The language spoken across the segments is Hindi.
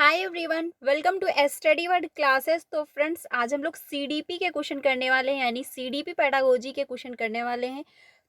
Hi everyone, welcome to study word classes. तो फ्रेंड्स, आज हम लोग सीडीपी के क्वेश्चन करने वाले हैं, यानी सीडीपी पेडागोजी के क्वेश्चन करने वाले हैं।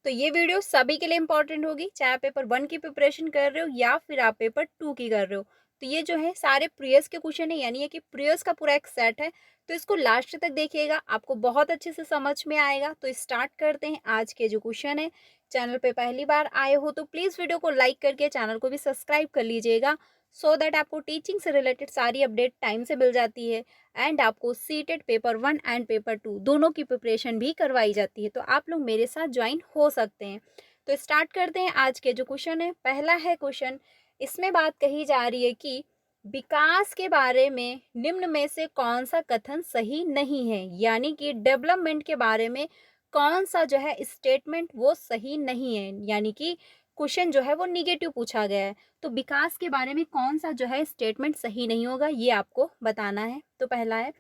तो ये वीडियो सभी के लिए इंपॉर्टेंट होगी, चाहे आप पेपर 1 की प्रिपरेशन कर रहे हो या फिर आप पेपर 2 की कर रहे हो। तो ये जो है सारे प्रीवियस के क्वेश्चन है, यानी ये कि प्रीवियस का पूरा एक सेट है। तो इसको लास्ट तक देखिएगा, आपको बहुत अच्छे से समझ में आएगा। तो स्टार्ट करते हैं आज के जो क्वेश्चन है। चैनल पे पहली बार आए हो तो प्लीज़ वीडियो को लाइक करके चैनल को भी सब्सक्राइब कर लीजिएगा, सो दैट आपको टीचिंग से रिलेटेड सारी अपडेट टाइम से मिल जाती है। एंड आपको सीटेट पेपर 1 एंड पेपर 2 दोनों की प्रिपरेशन भी करवाई जाती है। तो आप लोग मेरे साथ ज्वाइन हो सकते हैं। तो स्टार्ट करते हैं आज के जो क्वेश्चन है। पहला है क्वेश्चन, इसमें बात कही जा रही है कि विकास के बारे में निम्न में से कौन सा कथन सही नहीं है, यानी कि डेवलपमेंट के बारे में कौन सा जो है स्टेटमेंट वो सही नहीं है, यानी कि क्वेश्चन जो है वो निगेटिव पूछा गया है। तो विकास के बारे में कौन सा जो है स्टेटमेंट सही नहीं होगा, ये आपको बताना है। तो पहला है,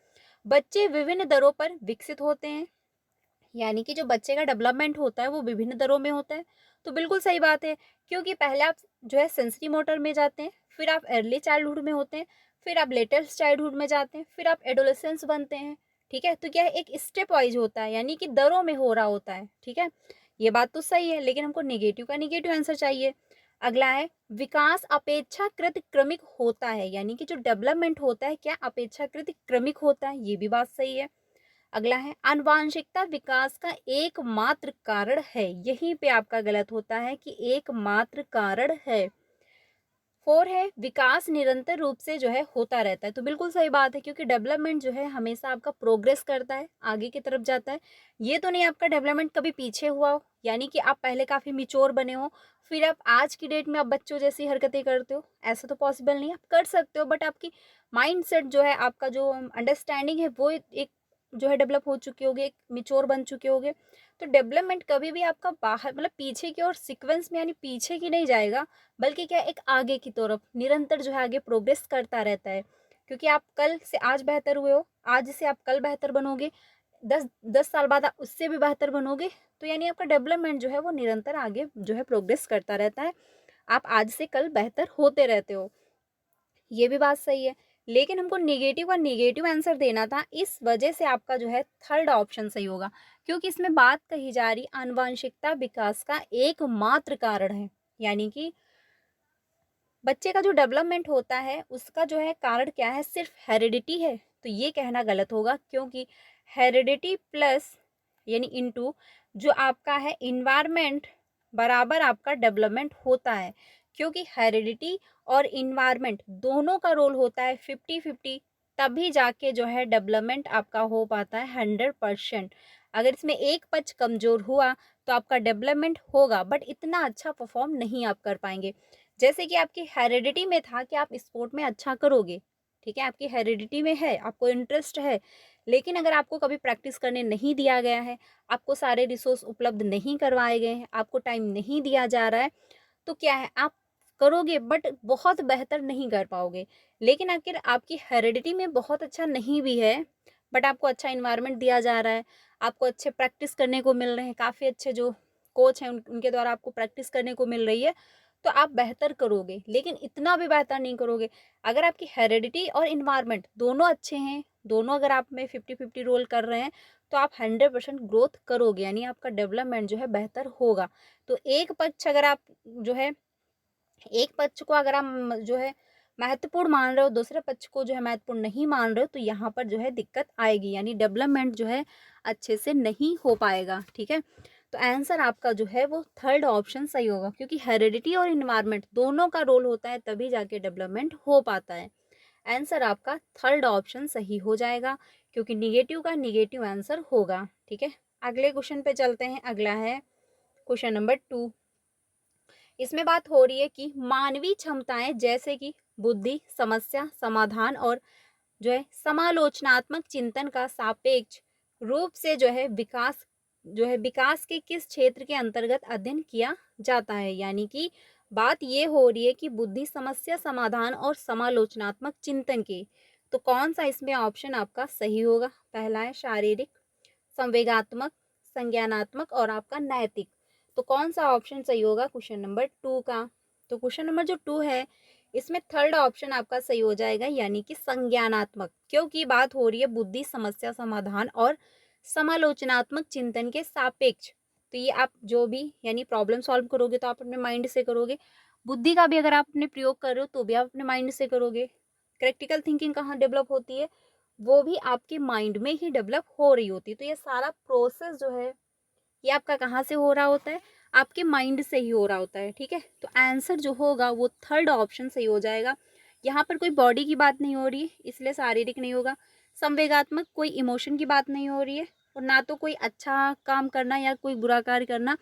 बच्चे विभिन्न दरों पर विकसित होते हैं, यानी कि जो बच्चे का डेवलपमेंट होता है वो विभिन्न दरों में होता है। तो बिल्कुल सही बात है, क्योंकि पहले आप जो है सेंसरी मोटर में जाते हैं, फिर आप अर्ली चाइल्डहुड में होते हैं, फिर आप लेटेस्ट चाइल्डहुड में जाते हैं, फिर आप एडोलेसेंस बनते हैं। ठीक है, तो क्या है, एक स्टेप वाइज होता है, यानी कि दरों में हो रहा होता है। ठीक है, ये बात तो सही है, लेकिन हमको निगेटिव का निगेटिव आंसर चाहिए। अगला है, विकास अपेक्षाकृत क्रमिक होता है, यानी कि जो डेवलपमेंट होता है क्या अपेक्षाकृत क्रमिक होता है, ये भी बात सही है। अगला है, आनुवांशिकता विकास का एकमात्र कारण है, यहीं पे आपका गलत होता है कि एकमात्र कारण है। 4 है, विकास निरंतर रूप से जो है होता रहता है। तो बिल्कुल सही बात है, क्योंकि डेवलपमेंट जो है हमेशा आपका प्रोग्रेस करता है, आगे की तरफ जाता है। ये तो नहीं आपका डेवलपमेंट कभी पीछे हुआ हो, यानी कि आप पहले काफ़ी मिच्योर बने हो, फिर आप आज की डेट में आप बच्चों जैसी हरकतें करते हो, ऐसा तो पॉसिबल नहीं है। आप कर सकते हो, बट आपकी माइंडसेट जो है, आपका जो अंडरस्टैंडिंग है, वो एक जो है डेवलप हो चुके होगे, एक मिच्योर बन चुके होगे। तो डेवलपमेंट कभी भी आपका बाहर मतलब पीछे की ओर सीक्वेंस में, यानी पीछे की नहीं जाएगा, बल्कि क्या एक आगे की तरफ निरंतर जो है आगे प्रोग्रेस करता रहता है। क्योंकि आप कल से आज बेहतर हुए हो, आज से आप कल बेहतर बनोगे, 10 साल बाद आप उससे भी बेहतर बनोगे। तो यानी आपका डेवलपमेंट जो है वो निरंतर आगे जो है प्रोग्रेस करता रहता है, आप आज से कल बेहतर होते रहते हो। ये भी बात सही है, लेकिन हमको नेगेटिव का नेगेटिव आंसर देना था, इस वजह से आपका जो है थर्ड ऑप्शन सही होगा, क्योंकि इसमें बात कही जा रही आनुवंशिकता विकास का एकमात्र कारण है, यानी कि बच्चे का जो डेवलपमेंट होता है उसका जो है कारण क्या है, सिर्फ हेरिडिटी है। तो ये कहना गलत होगा, क्योंकि हेरिडिटी प्लस यानी इनटू जो आपका है इन्वायरमेंट बराबर आपका डेवलपमेंट होता है, क्योंकि हेरिडिटी और इन्वायरमेंट दोनों का रोल होता है 50-50, तभी जाके जो है डेवलपमेंट आपका हो पाता है 100%। अगर इसमें एक पक्ष कमजोर हुआ तो आपका डेवलपमेंट होगा, बट इतना अच्छा परफॉर्म नहीं आप कर पाएंगे। जैसे कि आपकी हेरिडिटी में था कि आप स्पोर्ट में अच्छा करोगे, ठीक है, आपकी हेरिडिटी में है, आपको इंटरेस्ट है, लेकिन अगर आपको कभी प्रैक्टिस करने नहीं दिया गया है, आपको सारे रिसोर्स उपलब्ध नहीं करवाए गए हैं, आपको टाइम नहीं दिया जा रहा है, तो क्या है, आप करोगे बट बहुत बेहतर नहीं कर पाओगे। लेकिन अगर आपकी हेरिडिटी में बहुत अच्छा नहीं भी है, बट आपको अच्छा इन्वायरमेंट दिया जा रहा है, आपको अच्छे प्रैक्टिस करने को मिल रहे हैं, काफ़ी अच्छे जो कोच हैं उनके द्वारा आपको प्रैक्टिस करने को मिल रही है, तो आप बेहतर करोगे, लेकिन इतना भी बेहतर नहीं करोगे। अगर आपकी हेरिडिटी और इन्वायरमेंट दोनों अच्छे हैं, दोनों अगर आप में 50-50 रोल कर रहे हैं, तो आप 100% ग्रोथ करोगे, यानी आपका डेवलपमेंट जो है बेहतर होगा। तो एक पक्ष अगर आप जो है एक पक्ष को अगर आप जो है महत्वपूर्ण मान रहे हो, दूसरे पक्ष को जो है महत्वपूर्ण नहीं मान रहे हो, तो यहाँ पर जो है दिक्कत आएगी, यानी डेवलपमेंट जो है अच्छे से नहीं हो पाएगा। ठीक है, तो आंसर आपका जो है वो थर्ड ऑप्शन सही होगा, क्योंकि हेरिडिटी और इन्वायरमेंट दोनों का रोल होता है, तभी जाके डेवलपमेंट हो पाता है। आंसर आपका थर्ड ऑप्शन सही हो जाएगा, क्योंकि निगेटिव का निगेटिव आंसर होगा। ठीक है, अगले क्वेश्चन पे चलते हैं। अगला है क्वेश्चन नंबर 2। इसमें बात हो रही है कि मानवीय क्षमताएं जैसे कि बुद्धि, समस्या समाधान और जो है समालोचनात्मक चिंतन का सापेक्ष रूप से जो है विकास के किस क्षेत्र के अंतर्गत अध्ययन किया जाता है, यानी कि बात ये हो रही है कि बुद्धि, समस्या समाधान और समालोचनात्मक चिंतन की, तो कौन सा इसमें ऑप्शन आपका सही होगा। पहला है शारीरिक, संवेगात्मक, संज्ञानात्मक और आपका नैतिक। तो कौन सा ऑप्शन सही होगा क्वेश्चन नंबर 2 का। तो क्वेश्चन नंबर जो 2 है, इसमें थर्ड ऑप्शन आपका सही हो जाएगा, यानी कि संज्ञानात्मक, क्योंकि बात हो रही है बुद्धि, समस्या समाधान और समालोचनात्मक चिंतन के सापेक्ष। तो ये आप जो भी यानी प्रॉब्लम सॉल्व करोगे तो आप अपने माइंड से करोगे, बुद्धि का भी अगर आप अपने प्रयोग कर रहे हो तो भी आप अपने माइंड से करोगे। क्रिटिकल थिंकिंग कहाँ डेवलप होती है, वो भी आपके माइंड में ही डेवलप हो रही होती है। तो ये सारा प्रोसेस जो है ये आपका कहाँ से हो रहा होता है, आपके माइंड से ही हो रहा होता है, ठीक है। तो आंसर जो होगा वो थर्ड ऑप्शन सही हो जाएगा। यहाँ पर कोई बॉडी की बात नहीं हो रही है, इसलिए शारीरिक नहीं होगा। संवेगात्मक, कोई इमोशन की बात नहीं हो रही है, और ना तो कोई अच्छा काम करना या कोई बुरा कार्य करना,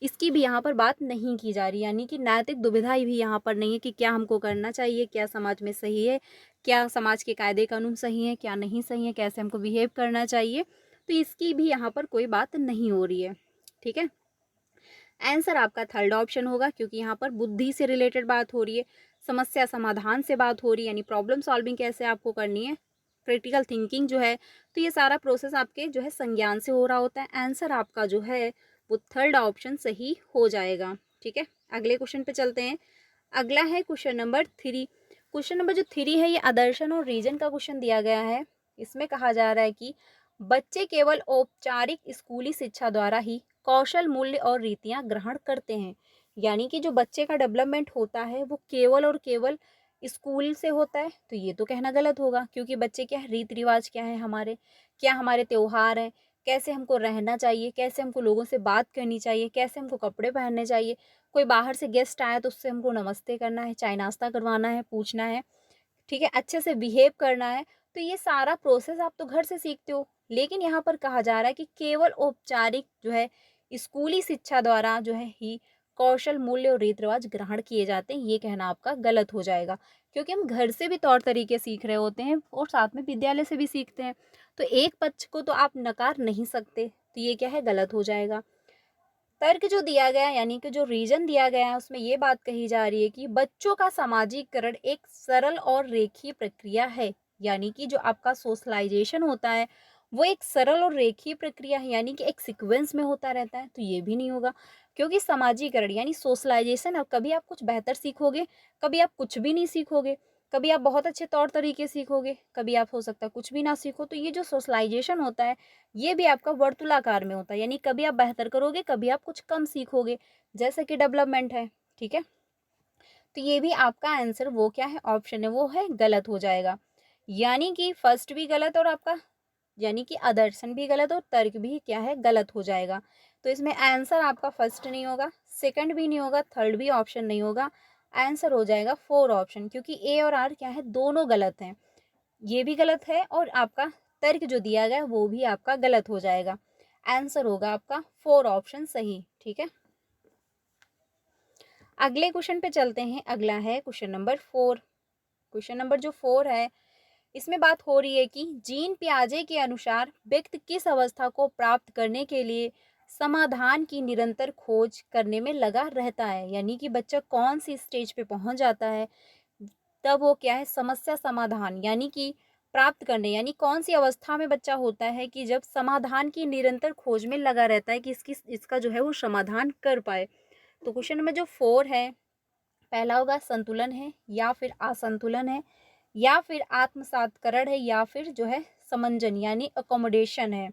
इसकी भी यहाँ पर बात नहीं की जा रही। यानी कि नैतिक दुविधा भी यहाँ पर नहीं है कि क्या हमको करना चाहिए, क्या समाज में सही है, क्या समाज के कायदे कानून सही है, क्या नहीं सही है, कैसे हमको बिहेव करना चाहिए, तो इसकी भी यहाँ पर कोई बात नहीं हो रही है, ठीक है। आंसर आपका थर्ड ऑप्शन होगा, क्योंकि यहाँ पर बुद्धि से रिलेटेड बात हो रही है, समस्या समाधान से बात हो रही है, यानी प्रॉब्लम सॉल्विंग कैसे आपको करनी है, क्रिटिकल थिंकिंग जो है, तो ये सारा प्रोसेस आपके जो है संज्ञान से हो रहा होता है। आंसर आपका जो है वो थर्ड ऑप्शन सही हो जाएगा, ठीक है। अगले क्वेश्चन पे चलते हैं। अगला है क्वेश्चन नंबर 3। क्वेश्चन नंबर जो 3 है ये आदर्शन और रीजन का क्वेश्चन दिया गया है। इसमें कहा जा रहा है कि बच्चे केवल औपचारिक स्कूली शिक्षा द्वारा ही कौशल, मूल्य और रीतियां ग्रहण करते हैं। यानी कि जो बच्चे का डेवलपमेंट होता है वो केवल और केवल स्कूल से होता है, तो ये तो कहना गलत होगा, क्योंकि बच्चे क्या है, रीति रिवाज क्या है हमारे, क्या हमारे त्योहार हैं, कैसे हमको रहना चाहिए, कैसे हमको लोगों से बात करनी चाहिए, कैसे हमको कपड़े पहनने चाहिए, कोई बाहर से गेस्ट आया तो उससे हमको नमस्ते करना है, चाय नाश्ता करवाना है, पूछना है, ठीक है, अच्छे से बिहेव करना है। तो ये सारा प्रोसेस आप तो घर से सीखते हो, लेकिन यहाँ पर कहा जा रहा है कि केवल औपचारिक जो है स्कूली शिक्षा द्वारा जो है ही कौशल, मूल्य और रीति रिवाज ग्रहण किए जाते हैं। ये कहना आपका गलत हो जाएगा, क्योंकि हम घर से भी तौर तरीके सीख रहे होते हैं और साथ में विद्यालय से भी सीखते हैं। तो एक पक्ष को तो आप नकार नहीं सकते, तो ये क्या है, गलत हो जाएगा। तर्क जो दिया गया यानी कि जो रीजन दिया गया है उसमें ये बात कही जा रही है कि बच्चों का सामाजिकरण एक सरल और रेखीय प्रक्रिया है। यानी कि जो आपका सोशलाइजेशन होता है वो एक सरल और रेखीय प्रक्रिया है, यानी कि एक सीक्वेंस में होता रहता है, तो ये भी नहीं होगा। क्योंकि सामाजिकरण यानी सोशलाइजेशन, अब कभी आप कुछ बेहतर सीखोगे, कभी आप कुछ भी नहीं सीखोगे, कभी आप बहुत अच्छे तौर तरीके सीखोगे, कभी आप हो सकता है कुछ भी ना सीखो। तो ये जो सोशलाइजेशन होता है ये भी आपका वर्तुलाकार में होता है, यानी कभी आप बेहतर करोगे, कभी आप कुछ कम सीखोगे, जैसे कि डेवलपमेंट है, ठीक है। तो ये भी आपका आंसर वो क्या है, ऑप्शन है वो है गलत हो जाएगा। यानी कि फर्स्ट भी गलत और आपका यानी कि आदर्शन भी गलत और तर्क भी क्या है, गलत हो जाएगा। तो इसमें आंसर आपका फर्स्ट नहीं होगा, सेकंड भी नहीं होगा, थर्ड भी ऑप्शन नहीं होगा। आंसर हो जाएगा 4 ऑप्शन, क्योंकि ए और आर क्या है, दोनों गलत हैं। ये भी गलत है और आपका तर्क जो दिया गया है वो भी आपका गलत हो जाएगा। आंसर होगा आपका 4 ऑप्शन सही, ठीक है। अगले क्वेश्चन पे चलते हैं। अगला है क्वेश्चन नंबर 4। क्वेश्चन नंबर जो 4 है इसमें बात हो रही है कि जीन पियाजे के अनुसार व्यक्ति किस अवस्था को प्राप्त करने के लिए समाधान की निरंतर खोज करने में लगा रहता है। यानी कि बच्चा कौन सी स्टेज पे पहुंच जाता है तब वो क्या है, समस्या समाधान यानी कि प्राप्त करने, यानी कौन सी अवस्था में बच्चा होता है कि जब समाधान की निरंतर खोज में लगा रहता है कि इसका जो है वो समाधान कर पाए। तो क्वेश्चन नंबर जो 4 है, पहला होगा संतुलन है, या फिर असंतुलन है, या फिर आत्मसातकरण है, या फिर जो है समंजन यानी अकोमोडेशन है।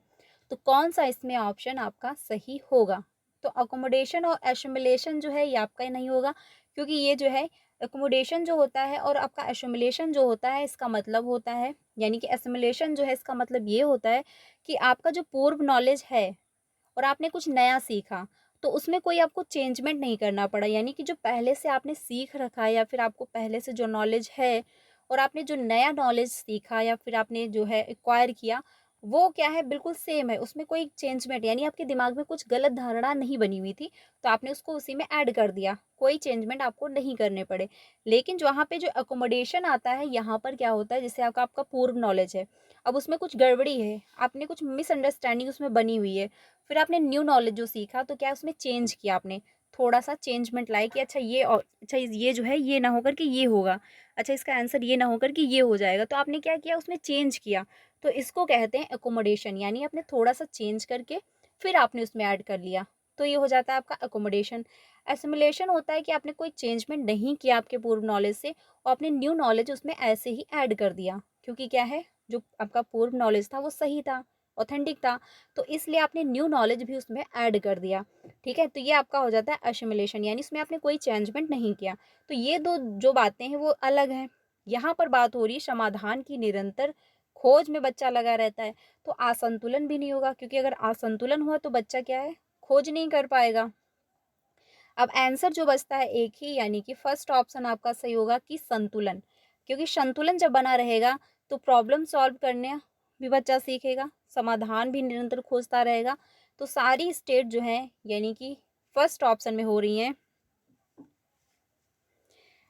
तो कौन सा इसमें ऑप्शन आपका सही होगा। तो अकोमोडेशन और एसिमिलेशन जो है ये आपका नहीं होगा, क्योंकि ये जो है अकोमोडेशन जो होता है और आपका एसिमिलेशन जो होता है इसका मतलब होता है, यानी कि एसिमिलेशन जो है इसका मतलब ये होता है कि आपका जो पूर्व नॉलेज है और आपने कुछ नया सीखा, तो उसमें कोई आपको चेंजमेंट नहीं करना पड़ा। यानी कि जो पहले से आपने सीख रखा है या फिर आपको पहले से जो नॉलेज है और आपने जो नया नॉलेज सीखा या फिर आपने जो है एक्वायर किया, वो क्या है, बिल्कुल सेम है, उसमें कोई चेंजमेंट यानी आपके दिमाग में कुछ गलत धारणा नहीं बनी हुई थी, तो आपने उसको उसी में ऐड कर दिया, कोई चेंजमेंट आपको नहीं करने पड़े। लेकिन जो वहाँ पे जो अकोमोडेशन आता है, यहाँ पर क्या होता है, जैसे आपका आपका पूर्व नॉलेज है, अब उसमें कुछ गड़बड़ी है, आपने कुछ मिसअंडरस्टैंडिंग उसमें बनी हुई है, फिर आपने न्यू नॉलेज जो सीखा तो क्या उसमें चेंज किया, आपने थोड़ा सा चेंजमेंट लाए कि अच्छा ये, और अच्छा ये जो है ये ना होकर के ये होगा, अच्छा इसका आंसर ये ना होकर के ये हो जाएगा, तो आपने क्या किया, उसमें चेंज किया। तो इसको कहते हैं एकोमोडेशन, यानी आपने थोड़ा सा चेंज करके फिर आपने उसमें ऐड कर लिया। तो ये हो जाता है आपका अकोमोडेशन। एसिमिलेशन होता है कि आपने कोई चेंजमेंट नहीं किया आपके पूर्व नॉलेज से और आपने न्यू नॉलेज उसमें ऐसे ही ऐड कर दिया, क्योंकि क्या है, जो आपका पूर्व नॉलेज था वो सही था, ऑथेंटिक था, तो इसलिए आपने न्यू नॉलेज भी उसमें ऐड कर दिया। ठीक है, तो ये आपका हो जाता है असिमिलेशन, यानी इसमें आपने कोई चेंजमेंट नहीं किया। तो ये दो जो बातें हैं वो अलग हैं। यहाँ पर बात हो रही है समाधान की निरंतर खोज में बच्चा लगा रहता है, तो असंतुलन भी नहीं होगा, क्योंकि अगर असंतुलन हुआ तो बच्चा क्या है, खोज नहीं कर पाएगा। अब आंसर जो बचता है एक ही, यानी कि फर्स्ट ऑप्शन आपका सही होगा कि संतुलन, क्योंकि संतुलन जब बना रहेगा तो प्रॉब्लम सॉल्व करने भी बच्चा सीखेगा, समाधान भी निरंतर खोजता रहेगा। तो सारी स्टेट जो है यानी कि फर्स्ट ऑप्शन में हो रही हैं,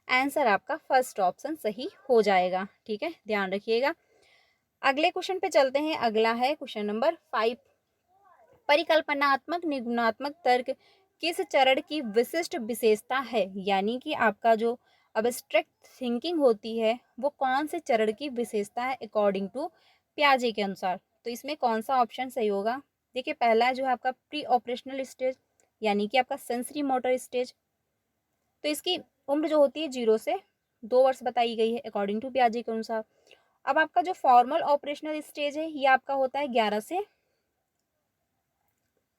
आंसर आपका फर्स्ट ऑप्शन सही हो जाएगा। ठीक है, ध्यान रखिएगा। अगले क्वेश्चन पे चलते हैं। अगला है क्वेश्चन नंबर 5। परिकल्पनात्मक निगमनात्मक तर्क किस चरण की विशिष्ट विशेषता है, यानी कि आपका जो अब्स्ट्रैक्ट थिंकिंग होती है वो कौन से चरण की विशेषता है अकॉर्डिंग टू पियाजे के अनुसार। तो इसमें कौन सा ऑप्शन सही होगा? देखिए, पहला जो है आपका प्री ऑपरेशनल स्टेज, यानी कि आपका सेंसरी मोटर स्टेज। तो इसकी उम्र जो होती है 0 से 2 वर्ष बताई गई है अकॉर्डिंग टू पियाजे के अनुसार। अब आपका जो फॉर्मल ऑपरेशनल स्टेज है ये आपका होता है 11 से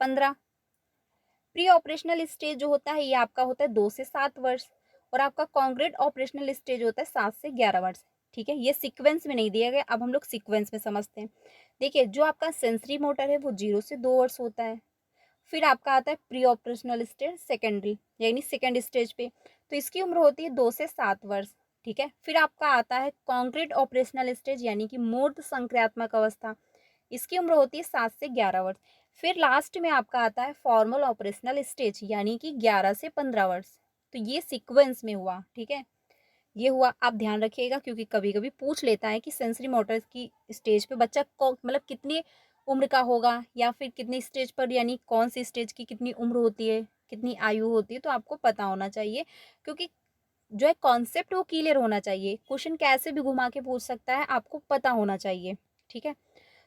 15। प्री ऑपरेशनल स्टेज जो होता है ये आपका होता है 2 से 7 वर्ष, और आपका कॉन्क्रीट ऑपरेशनल स्टेज होता है 7 से 11 वर्ष। ठीक है, ये सीक्वेंस में नहीं दिया गया, अब हम लोग सीक्वेंस में समझते हैं। देखिए, जो आपका सेंसरी मोटर है वो 0 से 2 वर्ष होता है। फिर आपका आता है प्री ऑपरेशनल स्टेज सेकेंडरी, यानी सेकेंड स्टेज पे, तो इसकी उम्र होती है 2 से 7 वर्ष। ठीक है, फिर आपका आता है कॉन्क्रीट ऑपरेशनल स्टेज, यानी कि मूर्त संक्रियात्मक अवस्था, इसकी उम्र होती है 7 से 11 वर्ष। फिर लास्ट में आपका आता है फॉर्मल ऑपरेशनल स्टेज, यानी कि 11 से 15 वर्ष। तो ये सीक्वेंस में हुआ। ठीक है, ये हुआ, आप ध्यान रखिएगा, क्योंकि कभी कभी पूछ लेता है कि सेंसरी मोटर्स की स्टेज पे बच्चा मतलब कितनी उम्र का होगा, या फिर कितनी स्टेज पर, यानी कौन सी स्टेज की कितनी उम्र होती है, कितनी आयु होती है, तो आपको पता होना चाहिए, क्योंकि जो है कॉन्सेप्ट वो क्लियर होना चाहिए। क्वेश्चन कैसे भी घुमा के पूछ सकता है, आपको पता होना चाहिए। ठीक है,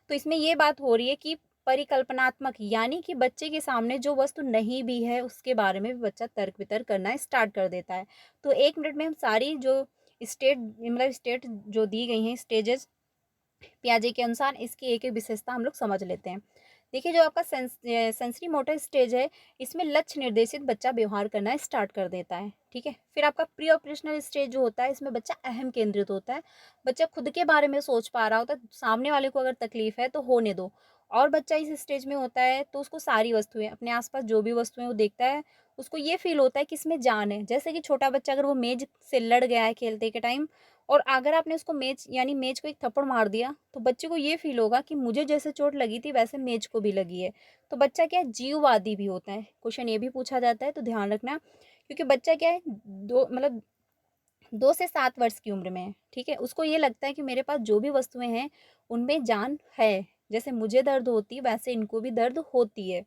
तो इसमें ये बात हो रही है कि परिकल्पनात्मक, यानी कि बच्चे के सामने जो वस्तु नहीं भी है उसके बारे में भी बच्चा तर्क वितर्क करना स्टार्ट कर देता है। तो 1 मिनट में हम सारी जो स्टेट जो दी गई हैं स्टेजेस पियाजे के अनुसार, इसकी एक एक विशेषता हम लोग समझ लेते हैं। देखिए, जो आपका सेंसरी मोटर स्टेज है इसमें लक्ष्य निर्देशित बच्चा व्यवहार करना स्टार्ट कर देता है। ठीक है, फिर आपका प्री ऑपरेशनल स्टेज जो होता है इसमें बच्चा अहम केंद्रित होता है, बच्चा खुद के बारे में सोच पा रहा होता है, सामने वाले को अगर तकलीफ है तो होने दो। और बच्चा इस स्टेज में होता है तो उसको सारी वस्तुएं, अपने आसपास जो भी वस्तुएं वो देखता है, उसको ये फील होता है कि इसमें जान है। जैसे कि छोटा बच्चा अगर वो मेज से लड़ गया है खेलते के टाइम, और अगर आपने उसको मेज यानी मेज को एक थप्पड़ मार दिया, तो बच्चे को ये फील होगा कि मुझे जैसे चोट लगी थी वैसे मेज को भी लगी है। तो बच्चा क्या है, जीववादी भी होता है। क्वेश्चन ये भी पूछा जाता है, तो ध्यान रखना, क्योंकि बच्चा क्या है, 2 से 7 वर्ष की उम्र में है। ठीक है, उसको ये लगता है कि मेरे पास जो भी वस्तुएं हैं उनमें जान है, जैसे मुझे दर्द होती है वैसे इनको भी दर्द होती है।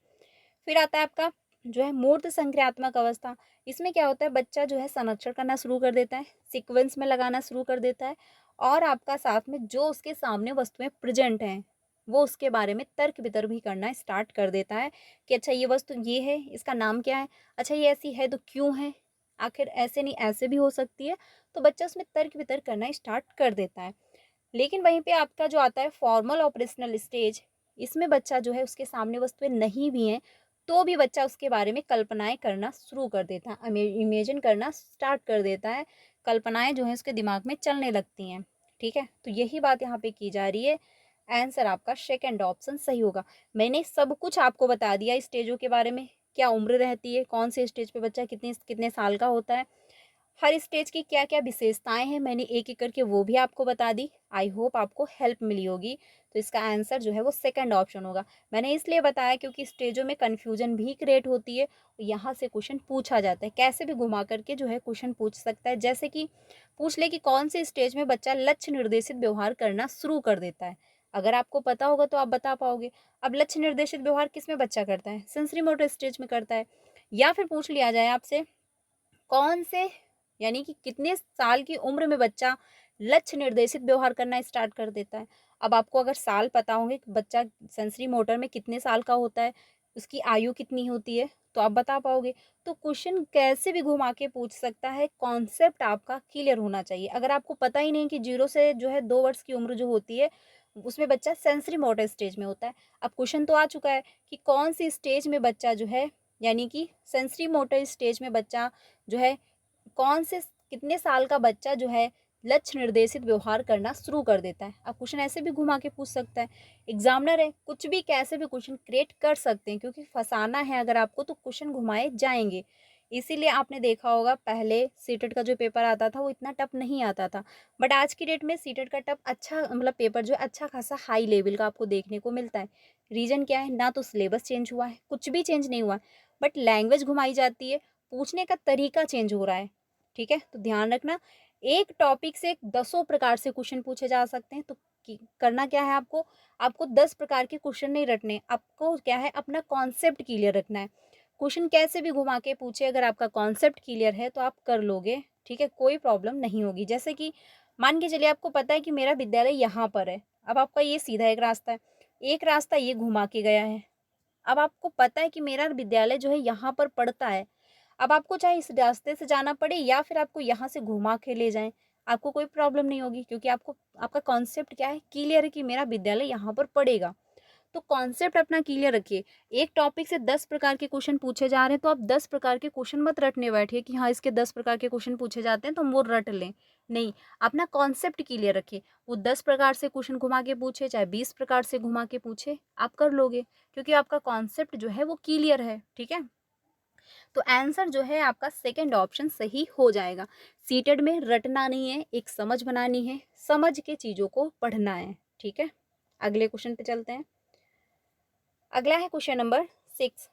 फिर आता है आपका जो है मूर्त संक्रियात्मक अवस्था। इसमें क्या होता है, बच्चा जो है संरक्षण करना शुरू कर देता है, सीक्वेंस में लगाना शुरू कर देता है, और आपका साथ में जो उसके सामने वस्तुएं प्रेजेंट हैं वो उसके बारे में तर्क वितर्क भी करना स्टार्ट कर देता है कि अच्छा ये वस्तु ये है, इसका नाम क्या है, अच्छा ये ऐसी है तो क्यों है, आखिर ऐसे नहीं ऐसे भी हो सकती है। तो बच्चा उसमें तर्क वितर्क करना स्टार्ट कर देता है। लेकिन वहीं पे आपका जो आता है फॉर्मल ऑपरेशनल स्टेज, इसमें बच्चा जो है उसके सामने वस्तुएं नहीं भी हैं तो भी बच्चा उसके बारे में कल्पनाएं करना शुरू कर देता है, इमेजिन करना स्टार्ट कर देता है, कल्पनाएं जो है उसके दिमाग में चलने लगती हैं। ठीक है, तो यही बात यहाँ पे की जा रही है। आंसर आपका सेकंड ऑप्शन सही होगा। मैंने सब कुछ आपको बता दिया स्टेजों के बारे में, क्या उम्र रहती है, कौन से स्टेज पे बच्चा कितने कितने साल का होता है, हर स्टेज की क्या क्या विशेषताएं हैं, मैंने एक एक करके वो भी आपको बता दी। आई होप आपको हेल्प मिली होगी। तो इसका आंसर जो है वो सेकंड ऑप्शन होगा। मैंने इसलिए बताया क्योंकि स्टेजों में कन्फ्यूजन भी क्रिएट होती है, यहाँ से क्वेश्चन पूछा जाता है, कैसे भी घुमा करके जो है क्वेश्चन पूछ सकता है। जैसे कि पूछ ले कि कौन से स्टेज में बच्चा लक्ष्य निर्देशित व्यवहार करना शुरू कर देता है। अगर आपको पता होगा तो आप बता पाओगे। अब लक्ष्य निर्देशित व्यवहार किस में बच्चा करता है, सेंसरी मोटर स्टेज में करता है। या फिर पूछ लिया जाए आपसे कौन से, यानी कि कितने साल की उम्र में बच्चा लक्ष्य निर्देशित व्यवहार करना स्टार्ट कर देता है। अब आपको अगर साल पता होंगे कि बच्चा सेंसरी मोटर में कितने साल का होता है, उसकी आयु कितनी होती है, तो आप बता पाओगे। तो क्वेश्चन कैसे भी घुमा के पूछ सकता है, कॉन्सेप्ट आपका क्लियर होना चाहिए। अगर आपको पता ही नहीं कि 0 से जो है 2 वर्ष की उम्र जो होती है, उसमें बच्चा सेंसरी मोटर स्टेज में होता है। अब क्वेश्चन तो आ चुका है कि कौन सी स्टेज में बच्चा जो है, यानी कि सेंसरी मोटर स्टेज में बच्चा जो है, कौन से कितने साल का बच्चा जो है लक्ष्य निर्देशित व्यवहार करना शुरू कर देता है। अब क्वेश्चन ऐसे भी घुमा के पूछ सकता है। एग्जामिनर है, कुछ भी कैसे भी क्वेश्चन क्रिएट कर सकते हैं, क्योंकि फंसाना है अगर आपको तो क्वेश्चन घुमाए जाएंगे। इसीलिए आपने देखा होगा पहले सीटेट का जो पेपर आता था वो इतना टफ नहीं आता था, बट आज की डेट में सीटेट का टफ अच्छा, मतलब पेपर जो है अच्छा खासा हाई लेवल का आपको देखने को मिलता है। रीजन क्या है, ना तो सिलेबस चेंज हुआ है, कुछ भी चेंज नहीं हुआ है, बट लैंग्वेज घुमाई जाती है, पूछने का तरीका चेंज हो रहा है। ठीक है, तो ध्यान रखना, एक टॉपिक से दसों प्रकार से क्वेश्चन पूछे जा सकते हैं। तो करना क्या है आपको, आपको 10 प्रकार के क्वेश्चन नहीं रटने, आपको क्या है अपना कॉन्सेप्ट क्लियर रखना है। क्वेश्चन कैसे भी घुमा के पूछे, अगर आपका कॉन्सेप्ट क्लियर है तो आप कर लोगे। ठीक है, कोई प्रॉब्लम नहीं होगी। जैसे कि मान के चलिए आपको पता है कि मेरा विद्यालय यहाँ पर है, अब आपका ये सीधा एक रास्ता है, एक रास्ता ये घुमा के गया है। अब आपको पता है कि मेरा विद्यालय जो है यहाँ पर पड़ता है, अब आपको चाहे इस रास्ते से जाना पड़े या फिर आपको यहाँ से घुमा के ले जाएं, आपको कोई प्रॉब्लम नहीं होगी, क्योंकि आपको आपका कॉन्सेप्ट क्या है, क्लियर है कि मेरा विद्यालय यहाँ पर पड़ेगा। तो कॉन्सेप्ट अपना क्लियर रखिए। एक टॉपिक से 10 प्रकार के क्वेश्चन पूछे जा रहे हैं तो आप 10 प्रकार के क्वेश्चन मत रटने बैठिए कि हाँ इसके 10 प्रकार के क्वेश्चन पूछे जाते हैं तो हम वो रट लें। नहीं, अपना कॉन्सेप्ट क्लियर रखिए। वो 10 प्रकार से क्वेश्चन घुमा के पूछे, चाहे 20 प्रकार से घुमा के पूछे, आप कर लोगे, क्योंकि आपका कॉन्सेप्ट जो है वो क्लियर है। ठीक है, तो आंसर जो है आपका सेकंड ऑप्शन सही हो जाएगा। सीटेड में रटना नहीं है, एक समझ बनानी है, समझ के चीज़ों को पढ़ना है। ठीक है, अगले क्वेश्चन पे चलते हैं। अगला है क्वेश्चन नंबर 6।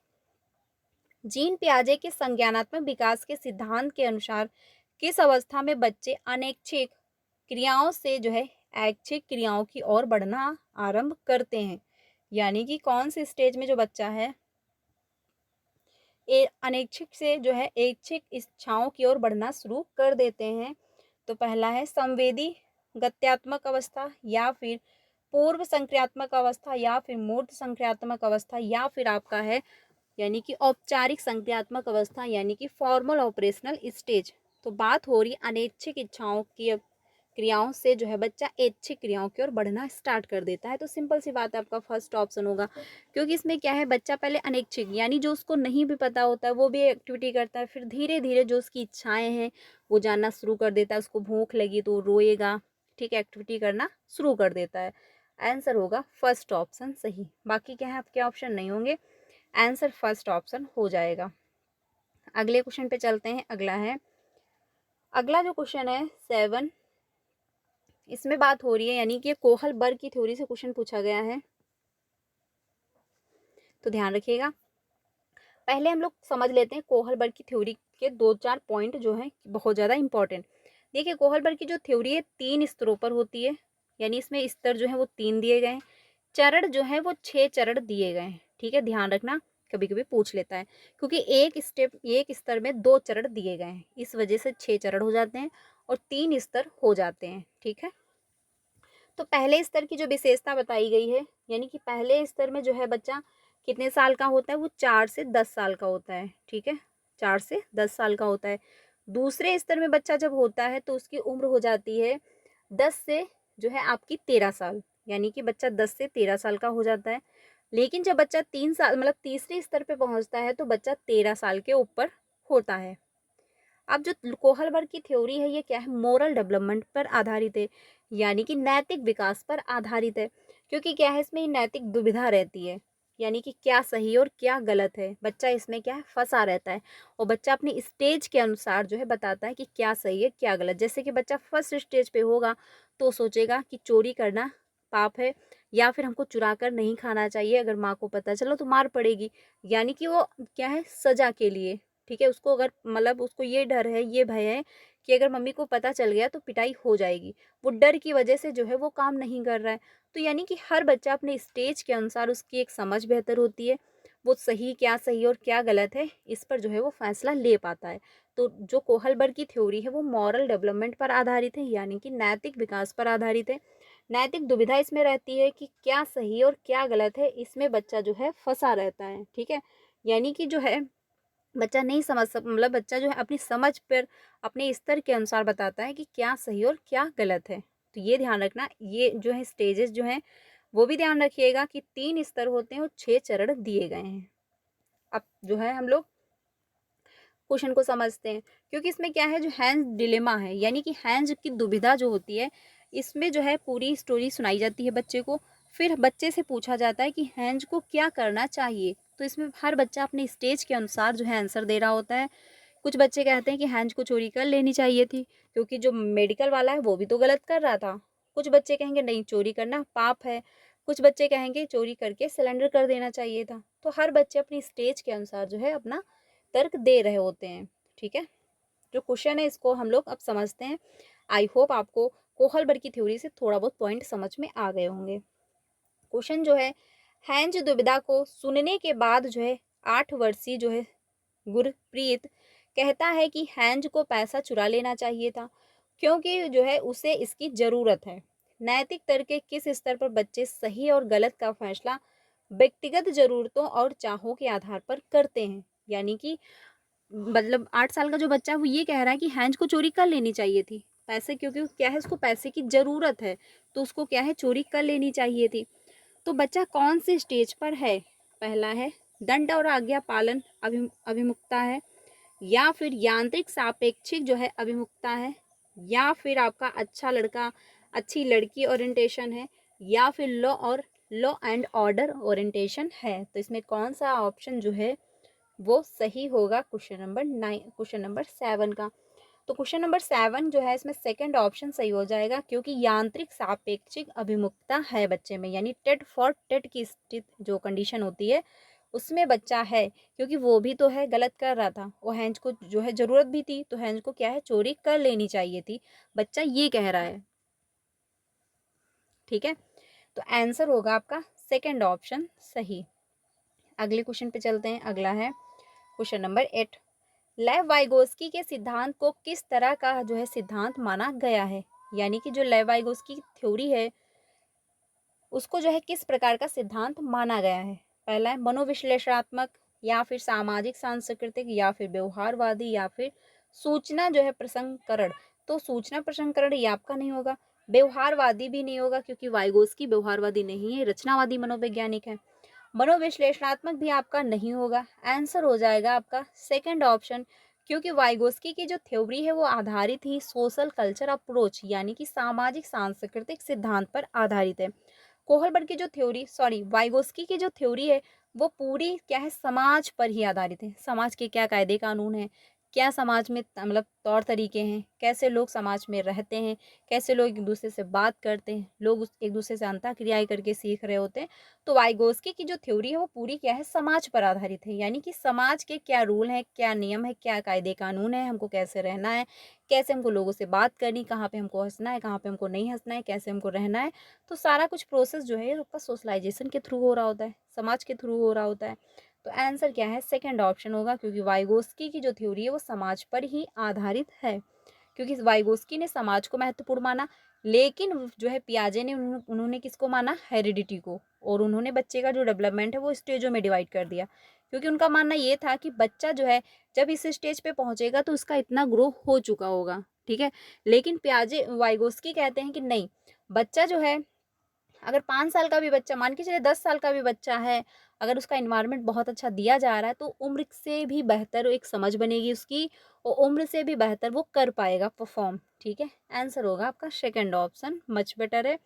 जीन पियाजे के संज्ञानात्मक विकास के सिद्धांत के अनुसार किस अवस्था में बच्चे अनैच्छिक क्रियाओं से जो है ऐच्छिक क्रियाओं की ओर बढ़ना आरंभ करते हैं? यानी कि कौन सी स्टेज में जो बच्चा है अनैच्छिक से जो है ऐच्छिक इच्छाओं की ओर बढ़ना शुरू कर देते हैं? तो पहला है संवेदी गत्यात्मक अवस्था, या फिर पूर्व संक्रियात्मक अवस्था, या फिर मूर्त संक्रियात्मक अवस्था, या फिर आपका है यानी कि औपचारिक संक्रियात्मक अवस्था, यानी कि फॉर्मल ऑपरेशनल स्टेज। तो बात हो रही अनैच्छिक इच्छाओं की क्रियाओं से जो है बच्चा ऐच्छिक क्रियाओं की ओर बढ़ना स्टार्ट कर देता है। तो सिंपल सी बात है, आपका फर्स्ट ऑप्शन होगा, क्योंकि इसमें क्या है, बच्चा पहले अनैच्छिक यानी जो उसको नहीं भी पता होता है वो भी एक्टिविटी करता है, फिर धीरे धीरे जो उसकी इच्छाएं हैं वो जानना शुरू कर देता है। उसको भूख लगी तो रोएगा, ठीक है, एक्टिविटी करना शुरू कर देता है। आंसर होगा फर्स्ट ऑप्शन सही, बाकी क्या है आपके ऑप्शन नहीं होंगे, आंसर फर्स्ट ऑप्शन हो जाएगा। अगले क्वेश्चन पे चलते हैं। अगला जो क्वेश्चन है 7, इसमें बात हो रही है यानी कि कोहल बर्ग की थ्योरी से क्वेश्चन पूछा गया है, तो ध्यान रखिएगा। पहले हम लोग समझ लेते हैं कोहल बर्ग की थ्योरी के 2-4 पॉइंट जो हैं बहुत ज़्यादा इंपॉर्टेंट। देखिए, कोहल बर्ग की जो थ्योरी है 3 स्तरों पर होती है, यानी इसमें स्तर जो है वो 3 दिए गए हैं, चरण जो है वो 6 चरण दिए गए हैं। ठीक है, ध्यान रखना, कभी कभी पूछ लेता है, क्योंकि एक स्तर में 2 चरण दिए गए हैं, इस वजह से 6 चरण हो जाते हैं और 3 स्तर हो जाते हैं। ठीक है, तो पहले स्तर की जो विशेषता बताई गई है, यानी कि पहले स्तर में जो है बच्चा कितने साल का होता है, वो 4 से 10 साल का होता है। ठीक है, 4 से 10 साल का होता है। दूसरे स्तर में बच्चा जब होता है तो उसकी उम्र हो जाती है 10 से जो है आपकी 13 साल, यानी कि बच्चा 10 से 13 साल का हो जाता है। लेकिन जब बच्चा 3 साल मतलब तीसरे स्तर पे पहुंचता है तो बच्चा 13 साल के ऊपर होता है। अब जो कोहलबर्ग की थ्योरी है ये क्या है, मोरल डेवलपमेंट पर आधारित है, यानी कि नैतिक विकास पर आधारित है। क्योंकि क्या है, इसमें नैतिक दुविधा रहती है, यानी कि क्या सही और क्या गलत है, बच्चा इसमें क्या है फंसा रहता है, और बच्चा अपनी स्टेज के अनुसार जो है बताता है कि क्या सही है क्या गलत। जैसे कि बच्चा फर्स्ट स्टेज पे होगा तो सोचेगा कि चोरी करना पाप है, या फिर हमको चुरा कर नहीं खाना चाहिए, अगर माँ को पता चलो तो मार पड़ेगी, यानी कि वो क्या है सजा के लिए। ठीक है, उसको अगर मतलब उसको ये डर है, ये भय है कि अगर मम्मी को पता चल गया तो पिटाई हो जाएगी, वो डर की वजह से जो है वो काम नहीं कर रहा है। तो यानी कि हर बच्चा अपने स्टेज के अनुसार उसकी एक समझ बेहतर होती है, वो क्या सही और क्या गलत है इस पर जो है वो फैसला ले पाता है। तो जो कोहलबर्ग की थ्योरी है वो मॉरल डेवलपमेंट पर आधारित है, यानी कि नैतिक विकास पर आधारित है। नैतिक दुविधा इसमें रहती है कि क्या सही और क्या गलत है, इसमें बच्चा जो है फंसा रहता है। ठीक है, यानी कि जो है बच्चा नहीं समझ सक मतलब बच्चा जो है अपनी समझ पर अपने स्तर के अनुसार बताता है कि क्या सही और क्या गलत है। तो ये ध्यान रखना, ये जो है स्टेजेस जो हैं वो भी ध्यान रखिएगा कि 3 स्तर होते हैं और 6 चरण दिए गए हैं। अब जो है हम लोग क्वेश्चन को समझते हैं, क्योंकि इसमें क्या है, जो हैंज डिलेमा है यानी कि हैंज की दुविधा जो होती है, इसमें जो है पूरी स्टोरी सुनाई जाती है बच्चे को। फिर बच्चे से पूछा जाता है कि हैंज को क्या करना चाहिए। तो इसमें हर बच्चा अपने स्टेज के अनुसार जो है आंसर दे रहा होता है। कुछ बच्चे कहते हैं कि हैंज को चोरी कर लेनी चाहिए थी, क्योंकि जो मेडिकल वाला है वो भी तो गलत कर रहा था। कुछ बच्चे कहेंगे नहीं, चोरी करना पाप है। कुछ बच्चे कहेंगे चोरी करके सिलेंडर कर देना चाहिए था। तो हर बच्चे अपनी स्टेज के अनुसार जो है अपना तर्क दे रहे होते हैं। ठीक है, जो क्वेश्चन है इसको हम लोग अब समझते हैं। आई होप आपको कोहलबर की थ्योरी से थोड़ा बहुत पॉइंट समझ में आ गए होंगे। क्वेश्चन जो है, हैंज दुविधा को सुनने के बाद जो है 8 वर्षीय जो है गुरप्रीत कहता है कि हैंज को पैसा चुरा लेना चाहिए था, क्योंकि जो है उसे इसकी ज़रूरत है। नैतिक तर्क के किस स्तर पर बच्चे सही और गलत का फैसला व्यक्तिगत ज़रूरतों और चाहों के आधार पर करते हैं? यानी कि मतलब 8 साल का जो बच्चा है वो ये कह रहा है कि हैंज को चोरी कर लेनी चाहिए थी, पैसे, क्योंकि क्या है, उसको पैसे की ज़रूरत है, तो उसको क्या है, चोरी कर लेनी चाहिए थी। तो बच्चा कौन से स्टेज पर है? पहला है दंड और आज्ञा पालन अभिमुखता है, या फिर यांत्रिक सापेक्षिक जो है अभिमुखता है, या फिर आपका अच्छा लड़का अच्छी लड़की ओरिएंटेशन है, या फिर लॉ एंड ऑर्डर ओरिएंटेशन है। तो इसमें कौन सा ऑप्शन जो है वो सही होगा? क्वेश्चन नंबर 7 का। तो क्वेश्चन नंबर 7 जो है इसमें सेकंड ऑप्शन सही हो जाएगा, क्योंकि यांत्रिक सापेक्षिक अभिमुखता है बच्चे में, यानी टेट फॉर टेट की स्थित जो कंडीशन होती है उसमें बच्चा है, क्योंकि वो भी तो है गलत कर रहा था, वो हैंज को जो है ज़रूरत भी थी, तो हैंज को क्या है, चोरी कर लेनी चाहिए थी, बच्चा ये कह रहा है। ठीक है, तो आंसर होगा आपका सेकंड ऑप्शन सही। अगले क्वेश्चन पे चलते हैं। अगला है क्वेश्चन नंबर 8। लेव वाइगोस्की के सिद्धांत को किस तरह का जो है सिद्धांत माना गया है? यानी कि जो लेव वाइगोस्की की थ्योरी है उसको जो है किस प्रकार का सिद्धांत माना गया है? पहला है मनोविश्लेषणात्मक, या फिर सामाजिक सांस्कृतिक, या फिर व्यवहारवादी, या फिर सूचना जो है प्रसंस्करण। तो सूचना प्रसंस्करण ये आपका नहीं होगा, व्यवहारवादी भी नहीं होगा, क्योंकि वाइगोस्की व्यवहारवादी नहीं है, रचनावादी मनोवैज्ञानिक है। मनोविश्लेषणात्मक भी आपका नहीं होगा। आंसर हो जाएगा आपका सेकंड ऑप्शन, क्योंकि वाइगोस्की की जो थ्योरी है वो आधारित ही सोशल कल्चर अप्रोच यानी कि सामाजिक सांस्कृतिक सिद्धांत पर आधारित है। कोहलबर्ग की जो थ्योरी, सॉरी, वाइगोस्की की जो थ्योरी है वो पूरी क्या है, समाज पर ही आधारित है। समाज के क्या कायदे कानून हैं, क्या समाज में मतलब तौर तरीके हैं, कैसे लोग समाज में रहते हैं, कैसे लोग एक दूसरे से बात करते हैं, लोग एक दूसरे से अंतःक्रियाएं करके सीख रहे होते हैं। तो वाइगोस्की की जो थ्योरी है वो पूरी क्या है, समाज पर आधारित है, यानी कि समाज के क्या रूल हैं, क्या नियम है, क्या कायदे कानून है, हमको कैसे रहना है, कैसे हमको लोगों से बात करनी, कहाँ पे हमको हंसना है, कहाँ पे हमको नहीं हंसना है, कैसे हमको रहना है। तो सारा कुछ प्रोसेस जो है आपका सोशलाइजेशन के थ्रू हो रहा होता है, समाज के थ्रू हो रहा होता है। तो आंसर क्या है, सेकंड ऑप्शन होगा, क्योंकि वाइगोस्की की जो थ्योरी है वो समाज पर ही आधारित है। क्योंकि वाइगोस्की ने समाज को महत्वपूर्ण माना, लेकिन जो है पियाजे ने उन्होंने किसको माना, हेरिडिटी को, और उन्होंने बच्चे का जो डेवलपमेंट है वो स्टेजों में डिवाइड कर दिया, क्योंकि उनका मानना ये था कि बच्चा जो है जब इस स्टेज पे पहुंचेगा तो उसका इतना ग्रो हो चुका होगा। ठीक है, लेकिन पियाजे वाइगोस्की कहते हैं कि नहीं, बच्चा जो है अगर 5 साल का भी बच्चा, मान के चलिए 10 साल का भी बच्चा है, अगर उसका इन्वायरमेंट बहुत अच्छा दिया जा रहा है तो उम्र से भी बेहतर एक समझ बनेगी उसकी, और उम्र से भी बेहतर वो कर पाएगा परफॉर्म। ठीक है, आंसर होगा आपका सेकंड ऑप्शन, मच बेटर है,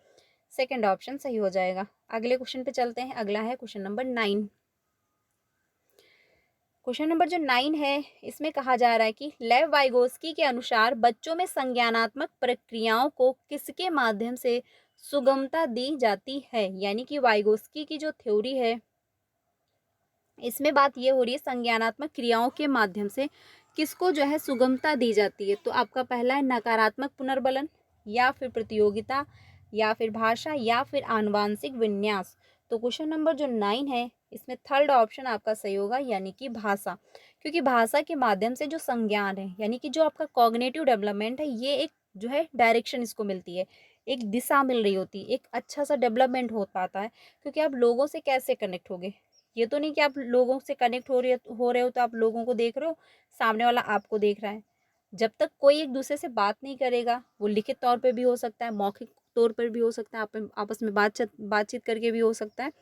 सेकंड ऑप्शन सही हो जाएगा। अगले क्वेश्चन पे चलते हैं। अगला है क्वेश्चन नंबर 9। क्वेश्चन नंबर जो 9 है इसमें कहा जा रहा है कि लेव वाइगोस्की के अनुसार बच्चों में संज्ञानात्मक प्रक्रियाओं को किसके माध्यम से सुगमता दी जाती है? यानी कि वाइगोस्की की जो थ्योरी है इसमें बात ये हो रही है संज्ञानात्मक क्रियाओं के माध्यम से किसको जो है सुगमता दी जाती है। तो आपका पहला है नकारात्मक पुनर्बलन, या फिर प्रतियोगिता, या फिर भाषा, या फिर आनुवांशिक विन्यास। तो क्वेश्चन नंबर जो 9 है इसमें थर्ड ऑप्शन आपका सही होगा, यानी कि भाषा, क्योंकि भाषा के माध्यम से जो संज्ञान है यानी कि जो आपका कॉग्निटिव डेवलपमेंट है ये एक जो है डायरेक्शन इसको मिलती है, एक दिशा मिल रही होती है, एक अच्छा सा डेवलपमेंट हो पाता है, क्योंकि आप लोगों से कैसे कनेक्ट होगे, ये तो नहीं कि आप लोगों से कनेक्ट हो रहे हो तो आप लोगों को देख रहे हो, सामने वाला आपको देख रहा है। जब तक कोई एक दूसरे से बात नहीं करेगा, वो लिखित तौर पे भी हो सकता है, मौखिक तौर पर भी हो सकता है, आप आपस में बातचीत करके भी हो सकता है।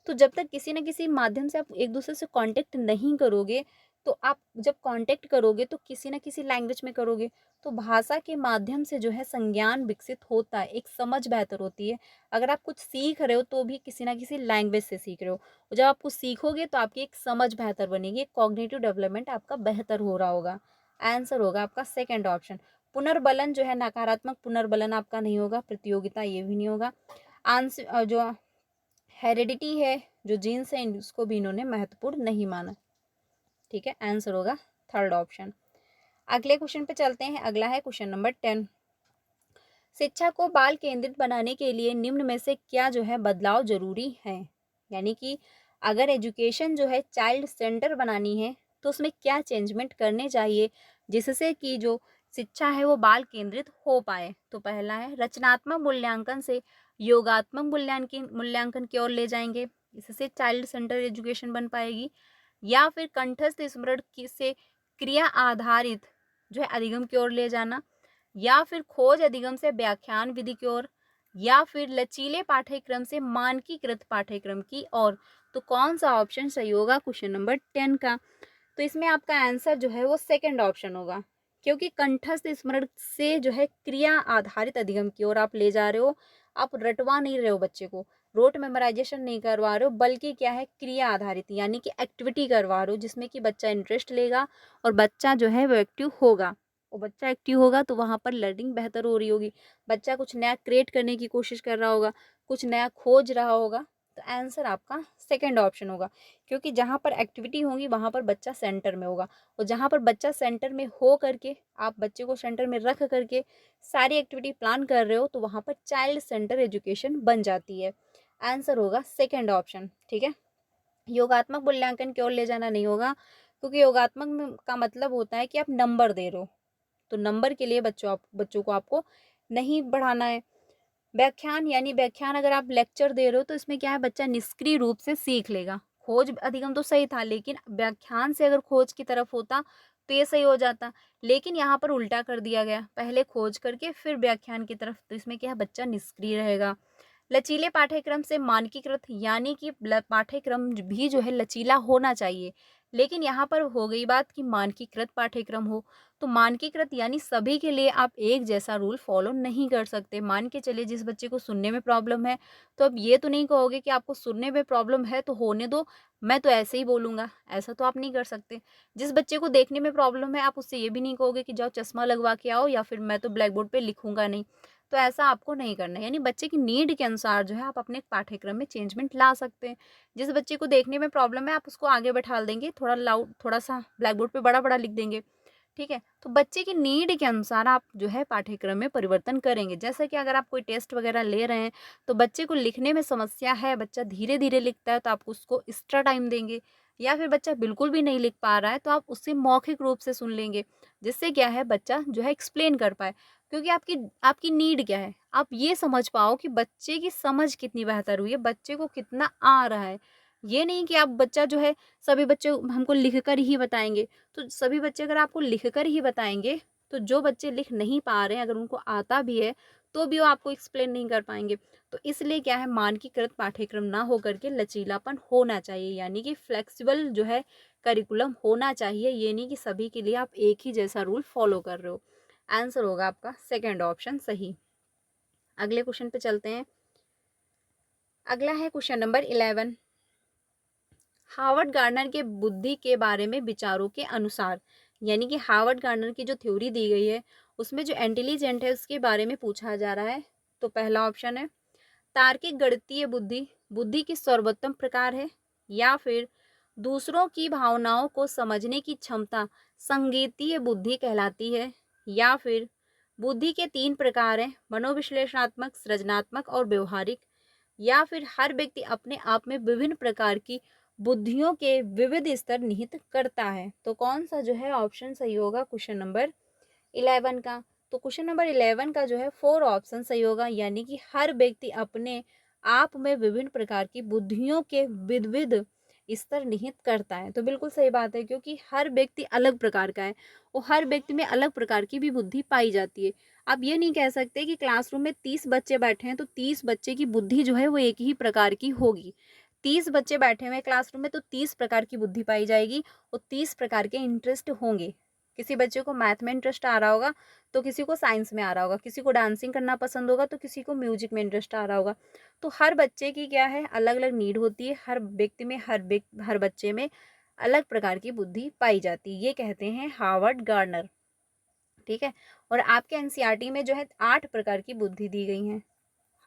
तो जब तक किसी न किसी माध्यम से आप एक दूसरे से कांटेक्ट नहीं करोगे, तो आप जब कांटेक्ट करोगे तो किसी न किसी लैंग्वेज में करोगे। तो भाषा के माध्यम से जो है संज्ञान विकसित होता है, एक समझ बेहतर होती है। अगर आप कुछ सीख रहे हो तो भी किसी न किसी लैंग्वेज से सीख रहे हो। और जब आप कुछ सीखोगे तो आपकी एक समझ बेहतर बनेगी, एक कॉग्निटिव डेवलपमेंट आपका बेहतर हो रहा होगा। आंसर होगा आपका सेकंड ऑप्शन। पुनर्बलन जो है नकारात्मक पुनर्बलन आपका नहीं होगा, प्रतियोगिता ये भी नहीं होगा। आंसर जो हेरिडिटी है, जो जीन्स है, उसको भी इन्होंने महत्वपूर्ण नहीं माना। ठीक है, आंसर होगा थर्ड ऑप्शन। अगले क्वेश्चन पे चलते हैं। अगला है क्वेश्चन नंबर 10। शिक्षा को बाल केंद्रित बनाने के लिए निम्न में से क्या जो है बदलाव जरूरी है? यानी कि अगर एजुकेशन जो है चाइल्ड सेंटर बनानी है तो उसमें क्या चेंजमेंट करने चाहिए जिससे कि जो शिक्षा है वो बाल केंद्रित हो पाए? तो पहला है रचनात्मक मूल्यांकन से योगात्मक मूल्यांकन की ओर ले जाएंगे, इससे चाइल्ड सेंटर एजुकेशन बन पाएगी। या फिर कंठस्थ स्मरण से क्रिया आधारित जो है अधिगम की ओर ले जाना, या फिर खोज अधिगम से व्याख्यान विधि की ओर, या फिर लचीले पाठ्यक्रम से मानकीकृत पाठ्यक्रम की ओर। तो कौन सा ऑप्शन सही होगा क्वेश्चन नंबर 10 का? तो इसमें आपका आंसर जो है वो सेकंड ऑप्शन होगा, क्योंकि कंठस्थ स्मरण से जो है क्रिया आधारित अधिगम की ओर आप ले जा रहे हो। आप रटवा नहीं रहे हो बच्चे को, रोट मेमोराइजेशन नहीं करवा रहे हो, बल्कि क्या है क्रिया आधारित यानी कि एक्टिविटी करवा रहे हो जिसमें कि बच्चा इंटरेस्ट लेगा और बच्चा जो है वो एक्टिव होगा। और बच्चा एक्टिव होगा तो वहाँ पर लर्निंग बेहतर हो रही होगी, बच्चा कुछ नया क्रिएट करने की कोशिश कर रहा होगा, कुछ नया खोज रहा होगा। तो आंसर आपका सेकंड ऑप्शन होगा, क्योंकि जहाँ पर एक्टिविटी होगी वहाँ पर बच्चा सेंटर में होगा। और जहाँ पर बच्चा सेंटर में हो करके आप बच्चे को सेंटर में रख करके सारी एक्टिविटी प्लान कर रहे हो तो वहाँ पर चाइल्ड सेंटर एजुकेशन बन जाती है। आंसर होगा सेकंड ऑप्शन। ठीक है, योगात्मक मूल्यांकन की ओर ले जाना नहीं होगा, क्योंकि का मतलब होता है कि आप नंबर दे रहे हो, तो नंबर के लिए बच्चों को आपको नहीं बढ़ाना है। व्याख्यान अगर आप लेक्चर दे रहे हो तो इसमें क्या है बच्चा निष्क्रिय रूप से सीख लेगा। खोज अधिगम तो सही था, लेकिन व्याख्यान से अगर खोज की तरफ होता तो ये सही हो जाता, लेकिन यहाँ पर उल्टा कर दिया गया, पहले खोज करके फिर व्याख्यान की तरफ। तो इसमें क्या है बच्चा निष्क्रिय रहेगा। लचीले पाठ्यक्रम से मानकीकृत यानी कि पाठ्यक्रम भी जो है लचीला होना चाहिए, लेकिन यहाँ पर हो गई बात कि मानकीकृत पाठ्यक्रम हो। तो मानकीकृत यानी सभी के लिए आप एक जैसा रूल फॉलो नहीं कर सकते। मान के चलिए जिस बच्चे को सुनने में प्रॉब्लम है, तो अब ये तो नहीं कहोगे कि आपको सुनने में प्रॉब्लम है तो होने दो, मैं तो ऐसे ही बोलूँगा, ऐसा तो आप नहीं कर सकते। जिस बच्चे को देखने में प्रॉब्लम है आप उससे ये भी नहीं कहोगे कि जाओ चश्मा लगवा के आओ, या फिर मैं तो ब्लैक बोर्ड पे लिखूंगा नहीं। तो ऐसा आपको नहीं करना है, यानी बच्चे की नीड के अनुसार जो है आप अपने पाठ्यक्रम में चेंजमेंट ला सकते हैं। जिस बच्चे को देखने में प्रॉब्लम है आप उसको आगे बैठा देंगे, थोड़ा लाउड, थोड़ा सा ब्लैक बोर्ड पे बड़ा बड़ा लिख देंगे। ठीक है, तो बच्चे की नीड के अनुसार आप जो है पाठ्यक्रम में परिवर्तन करेंगे। जैसे कि अगर आप कोई टेस्ट वगैरह ले रहे हैं तो बच्चे को लिखने में समस्या है, बच्चा धीरे धीरे लिखता है, तो आप उसको एक्स्ट्रा टाइम देंगे। या फिर बच्चा बिल्कुल भी नहीं लिख पा रहा है तो आप उससे मौखिक रूप से सुन लेंगे, जिससे क्या है बच्चा जो है एक्सप्लेन कर पाए। क्योंकि आपकी आपकी नीड क्या है, आप ये समझ पाओ कि बच्चे की समझ कितनी बेहतर हुई है, बच्चे को कितना आ रहा है। ये नहीं कि आप बच्चा जो है सभी बच्चे हमको लिख कर ही बताएंगे। तो सभी बच्चे अगर आपको लिख कर ही बताएंगे तो जो बच्चे लिख नहीं पा रहे हैं अगर उनको आता भी है तो भी वो आपको एक्सप्लेन नहीं कर पाएंगे। तो इसलिए क्या है मानकीकृत पाठ्यक्रम ना हो करके लचीलापन होना चाहिए, यानी कि फ्लेक्सिबल जो है करिकुलम होना चाहिए। ये नहीं कि सभी के लिए आप एक ही जैसा रूल फॉलो कर रहे हो। आंसर होगा आपका सेकंड ऑप्शन सही। अगले क्वेश्चन पे चलते हैं। अगला है क्वेश्चन नंबर 11। हार्वर्ड गार्डनर के बुद्धि के बारे में विचारों के अनुसार, यानी कि हार्वर्ड गार्डनर की जो थ्योरी दी गई है उसमें जो इंटेलिजेंट है उसके बारे में पूछा जा रहा है। तो पहला ऑप्शन है तार्किक गणितीय बुद्धि बुद्धि की सर्वोत्तम प्रकार है, या फिर दूसरों की भावनाओं को समझने की क्षमता संगीतीय बुद्धि कहलाती है, या फिर बुद्धि के 3 प्रकार हैं मनोविश्लेषणात्मक, सृजनात्मक और व्यवहारिक, या फिर हर व्यक्ति अपने आप में विभिन्न प्रकार की बुद्धियों के विविध स्तर निहित करता है। तो कौन सा जो है ऑप्शन सही होगा क्वेश्चन नंबर 11 का? तो क्वेश्चन नंबर 11 का जो है 4 ऑप्शन सही होगा, यानी कि हर व्यक्ति अपने आप में विभिन्न प्रकार की बुद्धियों के विविध स्तर निहित करता है। तो बिल्कुल सही बात है, क्योंकि हर व्यक्ति अलग प्रकार का है और हर व्यक्ति में अलग प्रकार की भी बुद्धि पाई जाती है। आप ये नहीं कह सकते कि क्लासरूम में 30 बच्चे बैठे हैं तो 30 बच्चे की बुद्धि जो है वो एक ही प्रकार की होगी। 30 बच्चे बैठे हुए हैं क्लासरूम में तो 30 प्रकार की बुद्धि पाई जाएगी और 30 प्रकार के इंटरेस्ट होंगे। किसी बच्चे को मैथ में इंटरेस्ट आ रहा होगा तो किसी को साइंस में आ रहा होगा, किसी को डांसिंग करना पसंद होगा तो किसी को म्यूजिक में इंटरेस्ट आ रहा होगा। तो हर बच्चे की क्या है, अलग अलग नीड होती है। हर व्यक्ति में हर बच्चे में अलग प्रकार की बुद्धि पाई जाती है। ये कहते हैं हार्वर्ड गार्डनर। ठीक है। और आपके एनसीईआरटी में जो है 8 प्रकार की बुद्धि दी गई है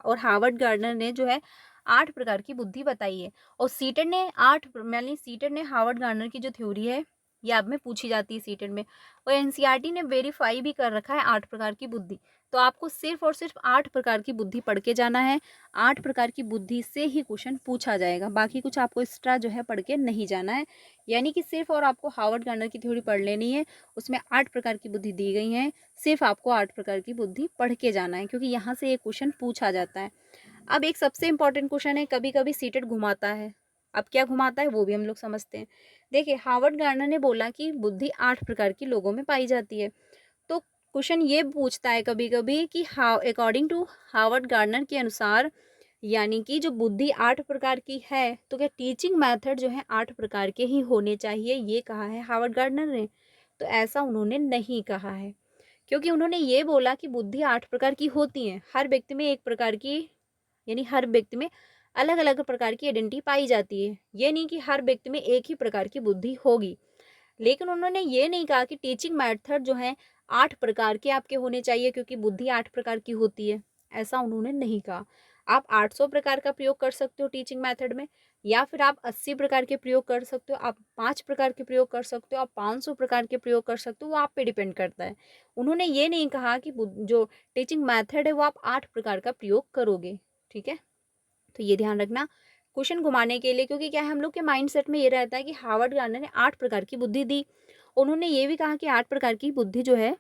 और हार्वर्ड गार्डनर ने जो है 8 प्रकार की बुद्धि बताई है। और सीटेट ने 8 यानी सीटेट ने हार्वर्ड गार्डनर की जो थ्योरी है ये आप में पूछी जाती है सीटेट में, और एनसीईआरटी ने वेरीफाई भी कर रखा है 8 प्रकार की बुद्धि। तो आपको सिर्फ और सिर्फ 8 प्रकार की बुद्धि पढ़ के जाना है। 8 प्रकार की बुद्धि से ही क्वेश्चन पूछा जाएगा, बाकी कुछ आपको एक्स्ट्रा जो है पढ़ के नहीं जाना है। यानी कि सिर्फ और आपको हार्वर्ड गार्डनर की थ्योरी पढ़ लेनी है, उसमें 8 प्रकार की बुद्धि दी गई है, सिर्फ आपको 8 प्रकार की बुद्धि पढ़ के जाना है, क्योंकि यहाँ से एक क्वेश्चन पूछा जाता है। अब एक सबसे इंपॉर्टेंट क्वेश्चन है, कभी कभी सीटेट घुमाता है। अब क्या घुमाता है वो भी हम लोग समझते हैं। देखिए, हार्वर्ड गार्डनर ने बोला कि बुद्धि 8 प्रकार की लोगों में पाई जाती है। तो क्वेश्चन ये पूछता है कभी कभी कि अकॉर्डिंग टू हार्वर्ड गार्डनर के अनुसार, यानी कि जो बुद्धि 8 प्रकार की है तो क्या टीचिंग मेथड जो है 8 प्रकार के ही होने चाहिए, ये कहा है हार्वर्ड गार्डनर ने? तो ऐसा उन्होंने नहीं कहा है, क्योंकि उन्होंने ये बोला कि बुद्धि 8 प्रकार की होती है। हर व्यक्ति में एक प्रकार की, यानी हर व्यक्ति में अलग अलग प्रकार की आइडेंटिटी पाई जाती है। ये नहीं कि हर व्यक्ति में एक ही प्रकार की बुद्धि होगी। लेकिन उन्होंने ये नहीं कहा कि टीचिंग मेथड जो है 8 प्रकार के आपके होने चाहिए, क्योंकि बुद्धि 8 प्रकार की होती है, ऐसा उन्होंने नहीं कहा। आप 800 प्रकार का प्रयोग कर सकते हो टीचिंग मेथड में, या फिर आप 80 प्रकार के प्रयोग कर सकते हो, आप 5 प्रकार के प्रयोग कर सकते हो, आप 500 प्रकार के प्रयोग कर सकते हो, वो आप पे डिपेंड करता है। उन्होंने ये नहीं कहा कि जो टीचिंग मेथड है वो आप 8 प्रकार का प्रयोग करोगे। ठीक है, तो ये ध्यान रखना क्वेश्चन घुमाने के लिए, क्योंकि क्या है, हम लोग के माइंडसेट में ये रहता है कि हार्वर्ड गार्डनर ने 8 प्रकार की बुद्धि दी। उन्होंने ये भी कहा कि 8 प्रकार की बुद्धि जो है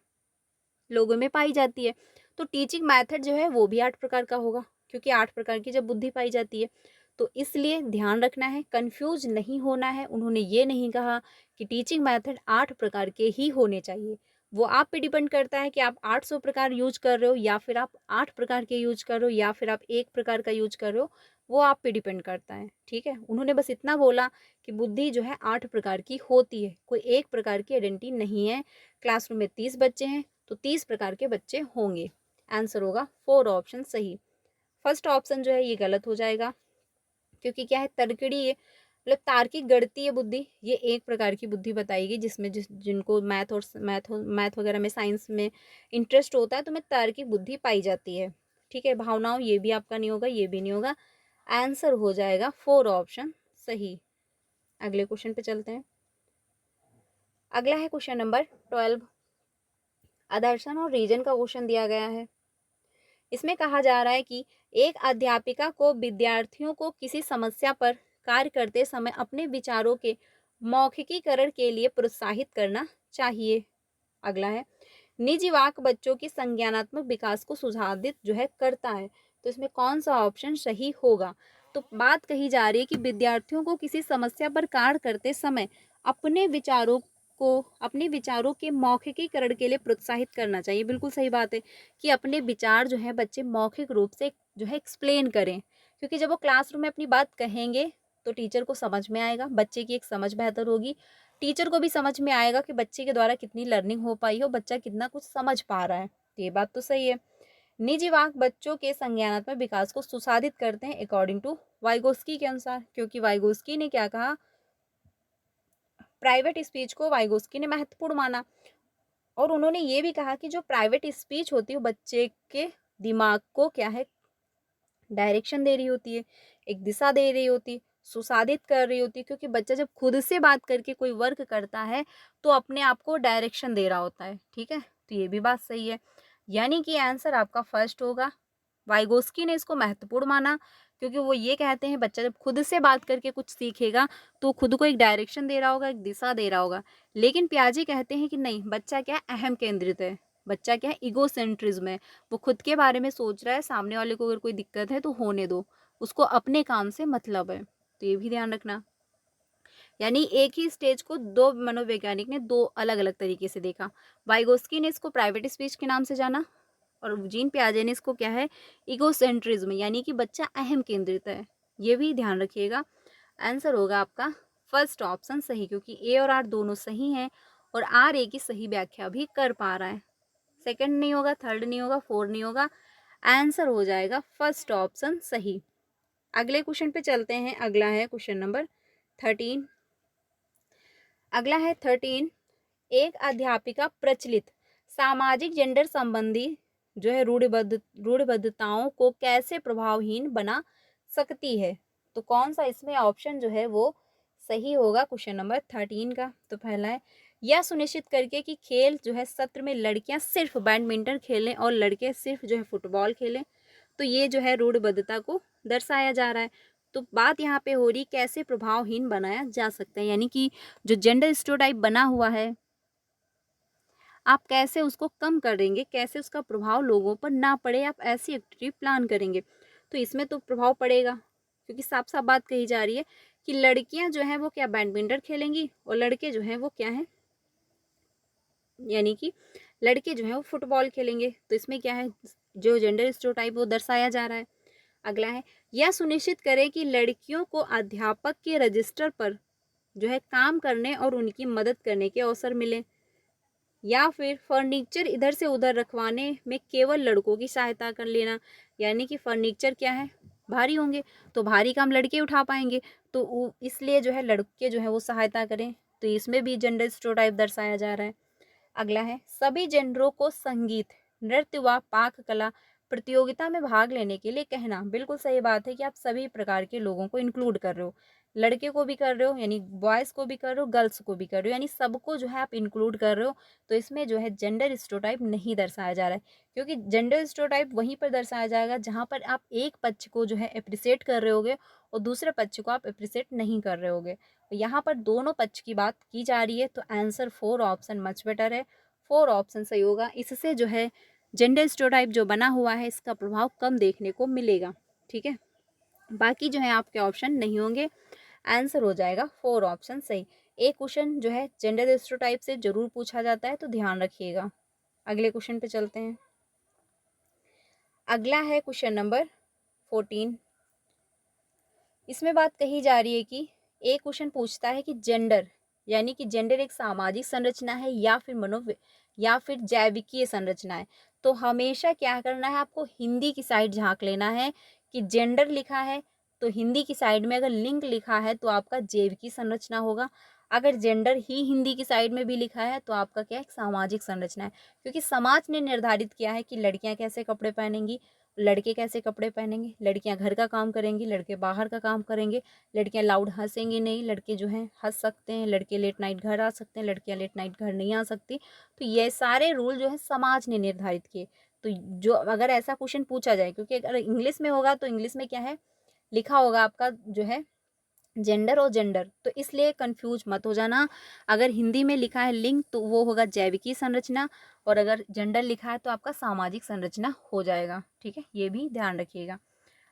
लोगों में पाई जाती है, तो टीचिंग मेथड जो है वो भी 8 प्रकार का होगा, क्योंकि 8 प्रकार की जब बुद्धि पाई जाती है। तो इसलिए ध्यान रखना है, कंफ्यूज नहीं होना है। उन्होंने ये नहीं कहा कि टीचिंग मेथड 8 प्रकार के ही होने चाहिए। वो आप पे डिपेंड करता है कि आप 800 प्रकार यूज कर रहे हो, या फिर आप 8 प्रकार के यूज कर रहे हो, या फिर आप 1 प्रकार का यूज कर रहे हो, वो आप पे डिपेंड करता है। ठीक है, उन्होंने बस इतना बोला कि बुद्धि जो है 8 प्रकार की होती है, कोई एक प्रकार की आइडेंटिटी नहीं है। क्लासरूम में 30 बच्चे हैं तो 30 प्रकार के बच्चे होंगे। आंसर होगा 4 ऑप्शन सही। फर्स्ट ऑप्शन जो है ये गलत हो जाएगा, क्योंकि क्या है, तरकड़ी है, मतलब तार्किक गणितीय बुद्धि, ये एक प्रकार की बुद्धि बताएगी जिसमें जिनको मैथ वगैरह में, साइंस में इंटरेस्ट होता है, तो में तार्किक बुद्धि पाई जाती है। ठीक है, भावनाओं, ये भी आपका नहीं होगा, ये भी नहीं होगा। आंसर हो जाएगा 4 ऑप्शन सही। अगले क्वेश्चन पे चलते हैं। अगला है क्वेश्चन नंबर 12। आदर्शन और रीजन का क्वेश्चन दिया गया है। इसमें कहा जा रहा है कि एक अध्यापिका को विद्यार्थियों को किसी समस्या पर कार्य करते समय अपने विचारों के मौखिकीकरण के लिए प्रोत्साहित करना चाहिए। अगला है, निजी वाक बच्चों की संज्ञानात्मक विकास को सुधारित जो है करता है। तो इसमें कौन सा ऑप्शन सही होगा? तो बात कही जा रही है कि विद्यार्थियों को किसी समस्या पर कार्य करते समय अपने विचारों को, अपने विचारों के मौखिकीकरण के लिए प्रोत्साहित करना चाहिए। बिल्कुल सही बात है कि अपने विचार जो है बच्चे मौखिक रूप से जो है एक्सप्लेन करें, क्योंकि जब वो क्लासरूम में अपनी बात कहेंगे तो टीचर को समझ में आएगा, बच्चे की एक समझ बेहतर होगी, टीचर को भी समझ में आएगा कि बच्चे के द्वारा कितनी लर्निंग हो पाई हो, बच्चा कितना कुछ समझ पा रहा है। ये बात तो सही है। निजी वाक बच्चों के संज्ञानात्मक विकास को सुसाधित करते हैं अकॉर्डिंग टू वाइगोस्की के अनुसार, क्योंकि वाइगोस्की ने क्या कहा, प्राइवेट स्पीच को वाइगोस्की ने महत्वपूर्ण माना, और उन्होंने ये भी कहा कि जो प्राइवेट स्पीच होती है वो बच्चे के दिमाग को क्या है, डायरेक्शन दे रही होती है, एक दिशा दे रही होती है, सुसाधित कर रही होती है, क्योंकि बच्चा जब खुद से बात करके कोई वर्क करता है तो अपने आप को डायरेक्शन दे रहा होता है। ठीक है, तो ये भी बात सही है, यानी कि आंसर आपका फर्स्ट होगा। वाइगोस्की ने इसको महत्वपूर्ण माना, क्योंकि वो ये कहते हैं बच्चा जब खुद से बात करके कुछ सीखेगा तो खुद को एक डायरेक्शन दे रहा होगा, एक दिशा दे रहा होगा। लेकिन पियाजे कहते हैं कि नहीं, बच्चा क्या है, अहम केंद्रित है, बच्चा क्या है, ईगोसेंट्रिज्म है, वो खुद के बारे में सोच रहा है, सामने वाले को अगर कोई दिक्कत है तो होने दो, उसको अपने काम से मतलब है। तो ये भी ध्यान रखना। यानी एक ही स्टेज को दो मनोवैज्ञानिक ने दो अलग अलग तरीके से देखा। वाइगोस्की ने इसको प्राइवेट स्पीच के नाम से जाना और जीन पियाजे ने इसको क्या है, इगोसेंट्रिज्म, यानी कि बच्चा अहम केंद्रित है। ये भी ध्यान रखिएगा। आंसर होगा आपका फर्स्ट ऑप्शन सही, क्योंकि ए और आर दोनों सही हैं और आर ए की सही व्याख्या भी कर पा रहा है। सेकंड नहीं होगा, थर्ड नहीं होगा, फोर नहीं होगा, आंसर हो जाएगा फर्स्ट ऑप्शन सही। अगले क्वेश्चन पे चलते हैं। अगला है क्वेश्चन नंबर 13। अगला है 13। एक अध्यापिका प्रचलित सामाजिक जेंडर संबंधी जो है रूढ़िबद्धताओं को कैसे प्रभावहीन बना सकती है? तो कौन सा इसमें ऑप्शन जो है वो सही होगा क्वेश्चन नंबर 13 का? तो पहला है, यह सुनिश्चित करके कि खेल जो है सत्र में लड़कियां सिर्फ बैडमिंटन खेलें और लड़के सिर्फ जो है फुटबॉल खेलें। तो ये जो है रूढ़िबद्धता को दर्शाया जा रहा है। तो बात यहाँ पे हो रही कैसे प्रभावहीन बनाया जा सकता है, यानी कि जो जेंडर स्टेरियोटाइप बना हुआ है आप कैसे उसको कम करेंगे, कैसे उसका प्रभाव लोगों पर ना पड़े, आप ऐसी एक्टिविटी प्लान करेंगे। तो इसमें तो प्रभाव पड़ेगा, क्योंकि साफ साफ बात कही जा रही है कि लड़कियां जो हैं वो क्या बैडमिंटन खेलेंगी और लड़के जो हैं वो क्या हैं, यानी कि लड़के जो हैं वो फुटबॉल खेलेंगे। तो इसमें क्या है, जो जेंडर स्टेरियोटाइप वो दर्शाया जा रहा है। अगला है, यह सुनिश्चित करें कि लड़कियों को अध्यापक के रजिस्टर पर जो है काम करने और उनकी मदद करने के अवसर मिले, या फिर फर्नीचर इधर से उधर रखवाने में केवल लड़कों की सहायता कर लेना, यानी कि फर्नीचर क्या है, भारी होंगे, तो भारी काम लड़के उठा पाएंगे, तो इसलिए जो है लड़के जो है वो सहायता करें। तो इसमें भी जेंडर स्टेरियोटाइप दर्शाया जा रहा है। अगला है, सभी जेंडरों को संगीत, नृत्य व पाक कला प्रतियोगिता में भाग लेने के लिए कहना। बिल्कुल सही बात है कि आप सभी प्रकार के लोगों को इंक्लूड कर रहे हो, लड़के को भी कर रहे हो यानी बॉयज़ को भी कर रहे हो, गर्ल्स को भी कर रहे हो, यानी सबको जो है आप इंक्लूड कर रहे हो। तो इसमें जो है जेंडर स्टेरियोटाइप नहीं दर्शाया जा रहा है, क्योंकि जेंडर स्टेरियोटाइप वहीं पर दर्शाया जाएगा जहाँ पर आप एक पक्ष को जो है अप्रिसिएट कर रहे होगे और दूसरे पक्ष को आप अप्रिसिएट नहीं कर रहे होगे। यहाँ पर दोनों पक्ष की बात की जा रही है, तो आंसर 4 ऑप्शन मच बेटर है। 4 ऑप्शन सही होगा। इससे जो है जेंडर स्टेरियोटाइप जो बना हुआ है इसका प्रभाव कम देखने को मिलेगा। ठीक है, बाकी जो है आपके ऑप्शन नहीं होंगे, आंसर हो जाएगा 4 ऑप्शन सही। एक क्वेश्चन जो है जेंडर स्टेरियोटाइप से जरूर पूछा जाता है, तो ध्यान रखिएगा। अगले क्वेश्चन पे चलते हैं। अगला है क्वेश्चन नंबर 14। इसमें बात कही जा रही है कि एक क्वेश्चन पूछता है कि जेंडर, यानी कि जेंडर एक सामाजिक संरचना है या फिर जैविकीय संरचना है। तो हमेशा क्या करना है, आपको हिंदी की साइड झांक लेना है कि जेंडर लिखा है तो हिंदी की साइड में अगर लिंग लिखा है तो आपका जैविकी संरचना होगा। अगर जेंडर ही हिंदी की साइड में भी लिखा है तो आपका क्या है, सामाजिक संरचना है, क्योंकि समाज ने निर्धारित किया है कि लड़कियां कैसे कपड़े पहनेंगी, लड़के कैसे कपड़े पहनेंगे, लड़कियां घर का काम करेंगी, लड़के बाहर का काम करेंगे, लड़कियां लाउड हंसेंगी नहीं, लड़के जो हैं हंस सकते हैं, लड़के लेट नाइट घर आ सकते हैं, लड़कियां लेट नाइट घर नहीं आ सकती। तो ये सारे रूल जो है समाज ने निर्धारित किए। तो जो अगर ऐसा क्वेश्चन पूछा जाए, क्योंकि अगर इंग्लिश में होगा तो इंग्लिश में क्या है लिखा होगा आपका जो है जेंडर और जेंडर, तो इसलिए कंफ्यूज मत हो जाना। अगर हिंदी में लिखा है लिंग तो वो होगा जैविकी संरचना, और अगर जेंडर लिखा है तो आपका सामाजिक संरचना हो जाएगा। ठीक है, ये भी ध्यान रखिएगा।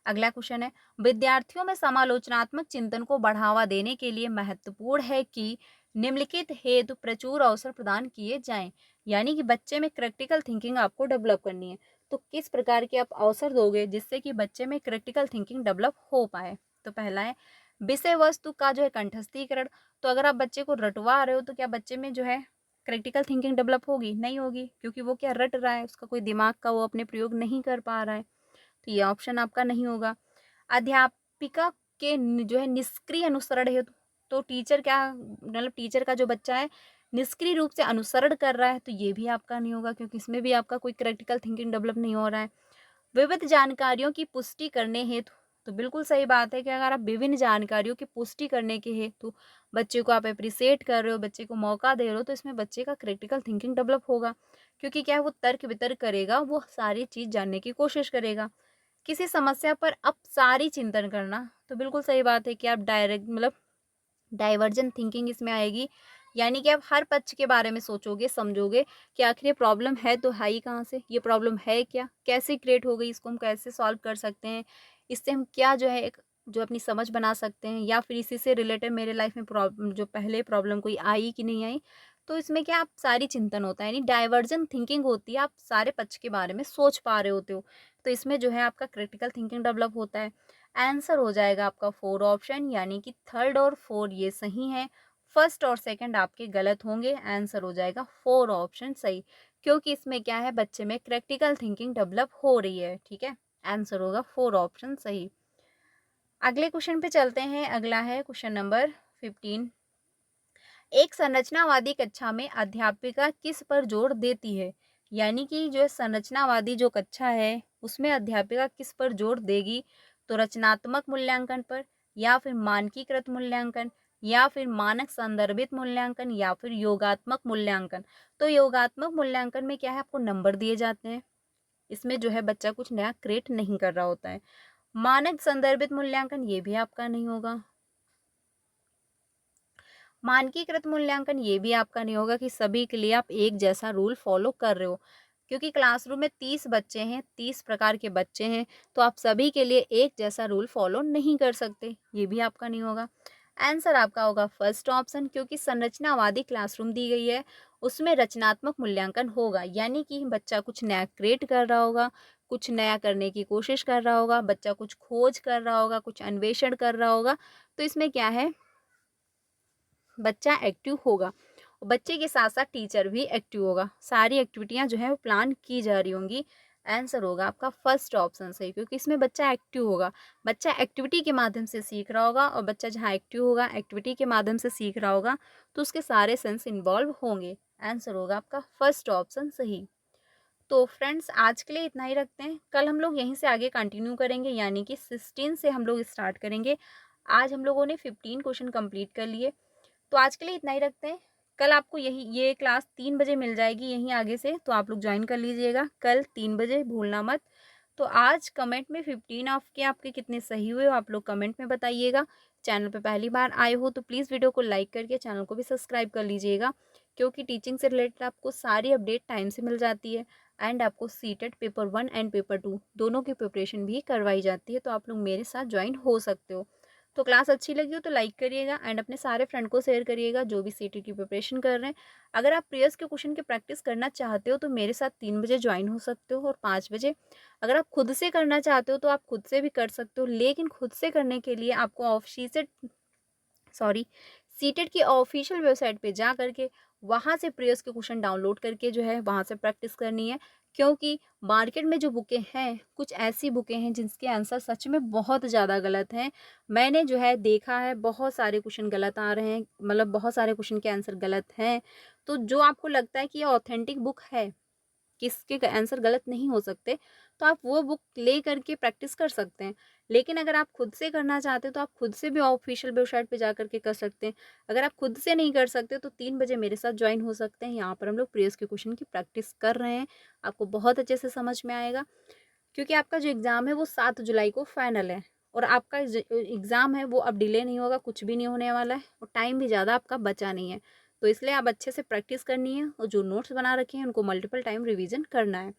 अगला क्वेश्चन है, विद्यार्थियों में समालोचनात्मक चिंतन को बढ़ावा देने के लिए महत्वपूर्ण है कि निम्नलिखित हेतु प्रचुर अवसर प्रदान किए जाएं, यानी कि बच्चे में क्रिटिकल थिंकिंग आपको डेवलप करनी है। तो किस प्रकार के आप अवसर दोगे जिससे कि बच्चे में क्रिटिकल थिंकिंग डेवलप हो पाए? तो पहला है विषय वस्तु का जो है कंठस्थीकरण। तो अगर आप बच्चे को रटवा रहे हो तो क्या बच्चे में जो है क्रिटिकल थिंकिंग डेवलप होगी? नहीं होगी, क्योंकि वो क्या रट रहा है, उसका कोई दिमाग का वो अपने प्रयोग नहीं कर पा रहा है। तो ये ऑप्शन आपका नहीं होगा। अध्यापिका के जो है निष्क्रिय अनुसरण हेतु, तो टीचर क्या मतलब टीचर का जो बच्चा है निष्क्रिय रूप से अनुसरण कर रहा है, तो ये भी आपका नहीं होगा, क्योंकि इसमें भी आपका कोई क्रिटिकल थिंकिंग डेवलप नहीं हो रहा है। विविध जानकारियों की पुष्टि करने हेतु, तो बिल्कुल सही बात है कि अगर आप विभिन्न जानकारियों की पुष्टि करने के हेतु बच्चे को आप अप्रिसिएट कर रहे हो, बच्चे को मौका दे रहे हो, तो इसमें बच्चे का क्रिटिकल थिंकिंग डेवलप होगा, क्योंकि क्या है वो तर्क वितर्क करेगा, वो सारी चीज़ जानने की कोशिश करेगा। किसी समस्या पर अब सारी चिंतन करना, तो बिल्कुल सही बात है कि आप डायरेक्ट मतलब डाइवर्जेंट थिंकिंग इसमें आएगी, यानी कि आप हर पक्ष के बारे में सोचोगे, समझोगे कि आखिर ये प्रॉब्लम है तो है ही कहाँ से, ये प्रॉब्लम है क्या, कैसे क्रिएट हो गई, इसको हम कैसे सॉल्व कर सकते हैं, इससे हम क्या जो है एक जो अपनी समझ बना सकते हैं, या फिर इसी से रिलेटेड मेरे लाइफ में जो पहले प्रॉब्लम कोई आई कि नहीं आई, तो इसमें क्या आप सारी चिंतन होता है, यानी डाइवर्जन थिंकिंग होती है, आप सारे पक्ष के बारे में सोच पा रहे होते हो। तो इसमें जो है आपका क्रिटिकल थिंकिंग डेवलप होता है। आंसर हो जाएगा आपका 4 ऑप्शन, यानी कि थर्ड और 4 ये सही है। फर्स्ट और सेकंड आपके गलत होंगे, आंसर हो जाएगा 4 ऑप्शन सही, क्योंकि इसमें क्या है, बच्चे में क्रिटिकल थिंकिंग डेवलप हो रही है। ठीक है, आंसर होगा 4 ऑप्शन सही। अगले क्वेश्चन पे चलते हैं। अगला है क्वेश्चन नंबर 15। एक संरचनावादी कक्षा में अध्यापिका किस पर जोर देती है? यानी कि जो संरचनावादी जो कक्षा है उसमें अध्यापिका किस पर जोर देगी? तो रचनात्मक मूल्यांकन पर, या फिर मानकीकृत मूल्यांकन, या फिर मानक संदर्भित मूल्यांकन, या फिर योगात्मक मूल्यांकन। तो योगात्मक मूल्यांकन में क्या है, आपको नंबर दिए जाते हैं, इसमें जो है बच्चा कुछ नया क्रिएट नहीं कर रहा होता है। मानक संदर्भित मूल्यांकन ये भी आपका नहीं होगा। मानकीकृत मूल्यांकन ये भी आपका नहीं होगा कि सभी के लिए आप एक जैसा रूल फॉलो कर रहे हो, क्योंकि क्लासरूम में 30 बच्चे हैं, 30 प्रकार के बच्चे हैं, तो आप सभी के लिए एक जैसा रूल फॉलो नहीं कर सकते, ये भी आपका नहीं होगा। आंसर आपका होगा फर्स्ट ऑप्शन, क्योंकि संरचनावादी क्लासरूम दी गई है, उसमें रचनात्मक मूल्यांकन होगा, यानी कि बच्चा कुछ नया क्रिएट कर रहा होगा, कुछ नया करने की कोशिश कर रहा होगा, बच्चा कुछ खोज कर रहा होगा, कुछ अन्वेषण कर रहा होगा, तो इसमें क्या है, बच्चा एक्टिव होगा, और बच्चे के साथ साथ टीचर भी एक्टिव होगा, सारी एक्टिविटियां जो है वो प्लान की जा रही होंगी। आंसर होगा आपका फर्स्ट ऑप्शन सही, क्योंकि इसमें बच्चा एक्टिव होगा, बच्चा एक्टिविटी के माध्यम से सीख रहा होगा, और बच्चा जहाँ एक्टिव होगा, एक्टिविटी के माध्यम से सीख रहा होगा, तो उसके सारे सेंस इन्वॉल्व होंगे। आंसर होगा आपका फर्स्ट ऑप्शन सही। तो फ्रेंड्स आज के लिए इतना ही रखते हैं, कल हम लोग यहीं से आगे कंटिन्यू करेंगे, यानी कि 16 से हम लोग स्टार्ट करेंगे। आज हम लोगों ने 15 क्वेश्चन कंप्लीट कर लिए, तो आज के लिए इतना ही रखते हैं। कल आपको ये क्लास 3 बजे मिल जाएगी यहीं आगे से, तो आप लोग ज्वाइन कर लीजिएगा कल 3 बजे, भूलना मत। तो आज कमेंट में 15 ऑफ के आपके कितने सही हुए हो आप लोग कमेंट में बताइएगा। चैनल पे पहली बार आए हो तो प्लीज़ वीडियो को लाइक करके चैनल को भी सब्सक्राइब कर लीजिएगा, क्योंकि टीचिंग से रिलेटेड आपको सारी अपडेट टाइम से मिल जाती है, एंड आपको सीटेट पेपर 1 एंड पेपर 2 दोनों की प्रिपरेशन भी करवाई जाती है, तो आप लोग मेरे साथ ज्वाइन हो सकते हो। तो क्लास अच्छी लगी हो तो लाइक करिएगा, एंड अपने सारे फ्रेंड को शेयर करिएगा जो भी सीटेट की प्रिपरेशन कर रहे हैं। अगर आप प्रीवियस के क्वेश्चन की प्रैक्टिस करना चाहते हो तो मेरे साथ 3 बजे ज्वाइन हो सकते हो, और 5 बजे अगर आप खुद से करना चाहते हो तो आप खुद से भी कर सकते हो, लेकिन खुद से करने के लिए आपको सीटेट की ऑफिशियल वेबसाइट पे जा करके वहाँ से प्रीवियस के क्वेश्चन डाउनलोड करके जो है वहाँ से प्रैक्टिस करनी है, क्योंकि मार्केट में जो बुकें हैं कुछ ऐसी बुकें हैं जिनके आंसर सच में बहुत ज़्यादा गलत हैं। मैंने जो है देखा है बहुत सारे क्वेश्चन गलत आ रहे हैं, मतलब बहुत सारे क्वेश्चन के आंसर गलत हैं। तो जो आपको लगता है कि ये ऑथेंटिक बुक है, किसके आंसर गलत नहीं हो सकते, तो आप वो बुक ले करके प्रैक्टिस कर सकते हैं। लेकिन अगर आप खुद से करना चाहते हो तो आप खुद से भी ऑफिशियल वेबसाइट पे जा करके कर सकते हैं। अगर आप खुद से नहीं कर सकते तो 3 बजे मेरे साथ ज्वाइन हो सकते हैं, यहाँ पर हम लोग प्रीवियस के क्वेश्चन की प्रैक्टिस कर रहे हैं, आपको बहुत अच्छे से समझ में आएगा। क्योंकि आपका जो एग्ज़ाम है वो 7 जुलाई को फाइनल है, और आपका एग्ज़ाम है वो अब डिले नहीं होगा, कुछ भी नहीं होने वाला है, और टाइम भी ज़्यादा आपका बचा नहीं है। तो इसलिए आप अच्छे से प्रैक्टिस करनी है, और जो नोट्स बना रखे हैं उनको मल्टीपल टाइम रिवीजन करना है।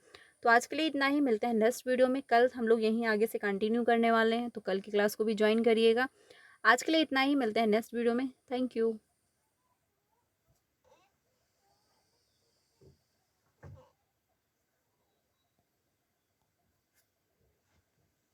तो आज के लिए इतना ही, मिलते हैं नेक्स्ट वीडियो में। कल हम लोग यहीं आगे से कंटिन्यू करने वाले हैं, तो कल की क्लास को भी ज्वाइन करिएगा। आज के लिए इतना ही, मिलते हैं नेक्स्ट वीडियो में। Thank you.